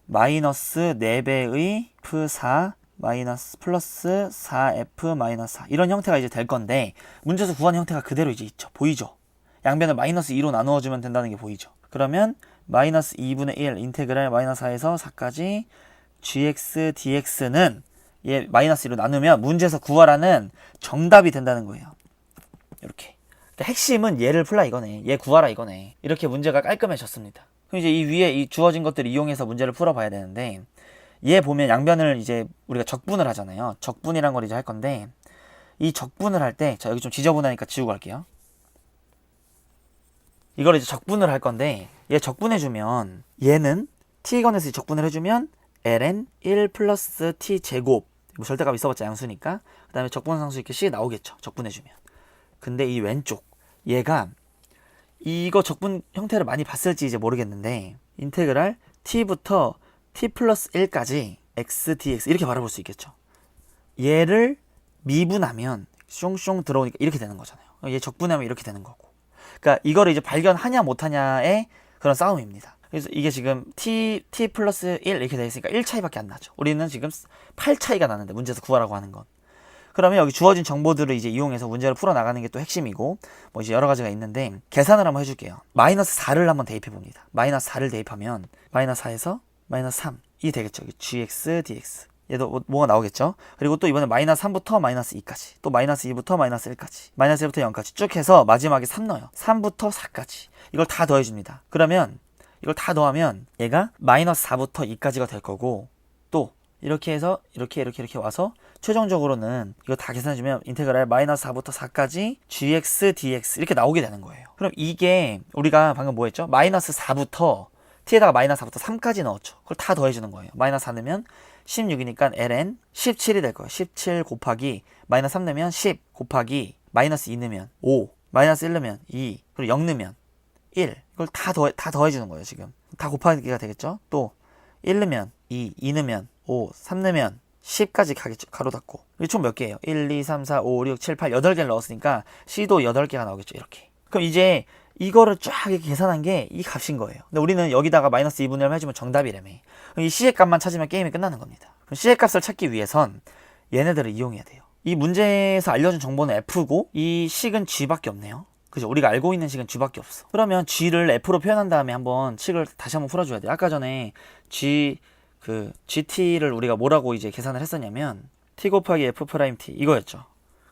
마이너스 4배의 f4 마이너스 플러스 4f 마이너스 4 이런 형태가 이제 될 건데 문제에서 구한 형태가 그대로 이제 있죠. 보이죠? 양변을 마이너스 2로 나누어주면 된다는 게 보이죠? 그러면 마이너스 2분의 1 인테그랄 마이너스 4에서 4까지 gx dx는 얘 마이너스 2로 나누면 문제에서 구하라는 정답이 된다는 거예요. 이렇게. 그러니까 핵심은 얘를 풀라 이거네. 얘 구하라 이거네. 이렇게 문제가 깔끔해졌습니다. 그럼 이제 이 위에 이 주어진 것들을 이용해서 문제를 풀어봐야 되는데 얘 보면 양변을 이제 우리가 적분을 하잖아요. 적분이란 걸 이제 할 건데 이 적분을 할 때 자 여기 좀 지저분하니까 지우고 갈게요. 이걸 이제 적분을 할 건데 얘 적분해주면 얘는 t건에서 적분을 해주면 ln 1 플러스 t 제곱 뭐 절대값 있어봤자 양수니까 그 다음에 적분상수 이렇게 c 나오겠죠. 적분해주면. 근데 이 왼쪽 얘가 이거 적분 형태를 많이 봤을지 이제 모르겠는데 인테그랄 t부터 t 플러스 1까지 x dx 이렇게 바라볼 수 있겠죠. 얘를 미분하면 숑숑 들어오니까 이렇게 되는 거잖아요. 얘 적분하면 이렇게 되는 거고. 그러니까 이거를 이제 발견하냐 못하냐의 그런 싸움입니다. 그래서 이게 지금 t 플러스 1 이렇게 되어 있으니까 1 차이밖에 안 나죠. 우리는 지금 8 차이가 나는데 문제에서 구하라고 하는 건. 그러면 여기 주어진 정보들을 이제 이용해서 문제를 풀어나가는 게 또 핵심이고 뭐 이제 여러 가지가 있는데 계산을 한번 해줄게요. 마이너스 4를 한번 대입해 봅니다. 마이너스 4를 대입하면 마이너스 4에서 마이너스 3이 되겠죠. gx dx 얘도 뭐가 나오겠죠. 그리고 또 이번에 마이너스 3부터 마이너스 2까지 또 마이너스 2부터 마이너스 1까지 마이너스 1부터 0까지 쭉 해서 마지막에 3 넣어요. 3부터 4까지 이걸 다 더해줍니다. 그러면 이걸 다 더하면 얘가 마이너스 4부터 2까지가 될 거고 또 이렇게 해서 이렇게 와서 최종적으로는 이거 다 계산해주면 인테그랄 마이너스 4부터 4까지 gx dx 이렇게 나오게 되는 거예요. 그럼 이게 우리가 방금 뭐 했죠? 마이너스 4부터 t에다가 마이너스 4부터 3까지 넣었죠. 그걸 다 더해주는 거예요. 마이너스 4 넣으면 16이니까 ln 17이 될 거예요. 17 곱하기 마이너스 3 넣으면 10 곱하기 마이너스 2 넣으면 5, 마이너스 1 넣으면 2, 그리고 0 넣으면 1. 이걸 다 더해주는 거예요, 지금. 다 곱하기가 되겠죠? 또 1 넣으면 2, 2 넣으면 5, 3 넣으면 10까지 가겠죠. 가로 닫고. 이게 총 몇 개예요? 1, 2, 3, 4, 5, 6, 7, 8, 8개를 넣었으니까 C도 8개가 나오겠죠. 이렇게. 그럼 이제 이거를 쫙 이렇게 계산한 게 이 값인 거예요. 근데 우리는 여기다가 마이너스 2분의 1 해주면 정답이라며. 그럼 이 C의 값만 찾으면 게임이 끝나는 겁니다. 그럼 C의 값을 찾기 위해선 얘네들을 이용해야 돼요. 이 문제에서 알려준 정보는 F고 이 식은 G밖에 없네요. 그죠? 우리가 알고 있는 식은 G밖에 없어. 그러면 G를 F로 표현한 다음에 한번 식을 다시 한번 풀어줘야 돼요. 아까 전에 GT를 우리가 뭐라고 이제 계산을 했었냐면 T 곱하기 F 프라임 T 이거였죠.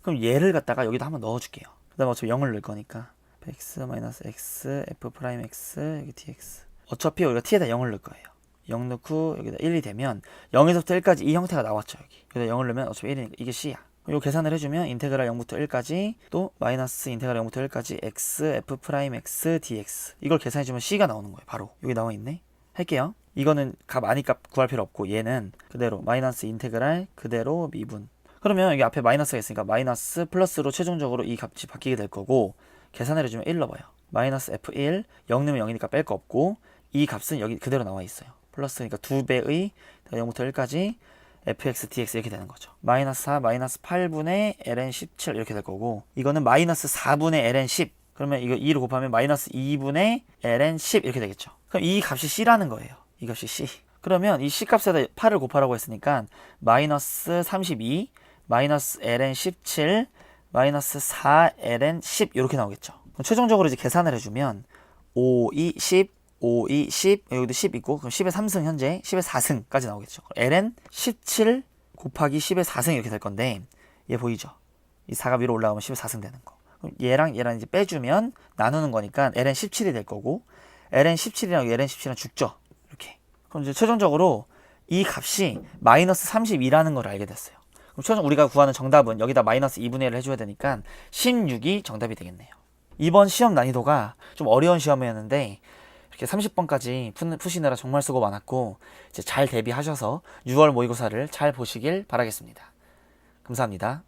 그럼 얘를 갖다가 여기다 한번 넣어줄게요. 그 다음에 어차피 0을 넣을 거니까 x 마이너스 x f 프라임 x 여기 dx. 어차피 우리가 t에다 0을 넣을 거예요. 0 넣고 여기다 1이 되면 0에서부터 1까지 이 형태가 나왔죠. 여기. 여기다 0을 넣으면 어차피 1이니까 이게 c야. 요 계산을 해주면 인테그랄 0부터 1까지 또 마이너스 인테그랄 0부터 1까지 x f 프라임 x dx. 이걸 계산해주면 c가 나오는 거예요. 바로 여기 나와 있네. 할게요. 이거는 값 아니값 구할 필요 없고 얘는 그대로 마이너스 인테그랄 그대로 미분. 그러면 여기 앞에 마이너스가 있으니까 마이너스 플러스로 최종적으로 이 값이 바뀌게 될 거고 계산해주면 1 넣어봐요. 마이너스 f1 0 넣으면 0이니까 뺄 거 없고 이 값은 여기 그대로 나와 있어요. 플러스니까 2배의 0부터 1까지 fx dx 이렇게 되는 거죠. 마이너스 4 마이너스 8분의 ln 17 이렇게 될 거고 이거는 마이너스 4분의 ln 10 그러면 이거 2로 곱하면 마이너스 2분의 ln 10 이렇게 되겠죠. 그럼 이 값이 c라는 거예요. 이 값이 c. 그러면 이 c 값에다 8을 곱하라고 했으니까 마이너스 32 마이너스 ln 17 마이너스 4ln 10 이렇게 나오겠죠. 최종적으로 이제 계산을 해주면 5, 2, 10 5, 2, 10 여기도 10 있고 그럼 10의 3승 현재 10의 4승까지 나오겠죠. ln 17 곱하기 10의 4승 이렇게 될 건데 얘 보이죠? 이 4가 위로 올라가면 10의 4승 되는 거. 그럼 얘랑 이제 빼주면 나누는 거니까 ln 17이 될 거고 ln 17이랑 ln 17이랑 죽죠. 이렇게. 그럼 이제 최종적으로 이 값이 마이너스 32라는 걸 알게 됐어요. 그럼 최종 우리가 구하는 정답은 여기다 마이너스 2분의 1을 해줘야 되니까 16이 정답이 되겠네요. 이번 시험 난이도가 좀 어려운 시험이었는데 이렇게 30번까지 푸시느라 정말 수고 많았고 이제 잘 대비하셔서 6월 모의고사를 잘 보시길 바라겠습니다. 감사합니다.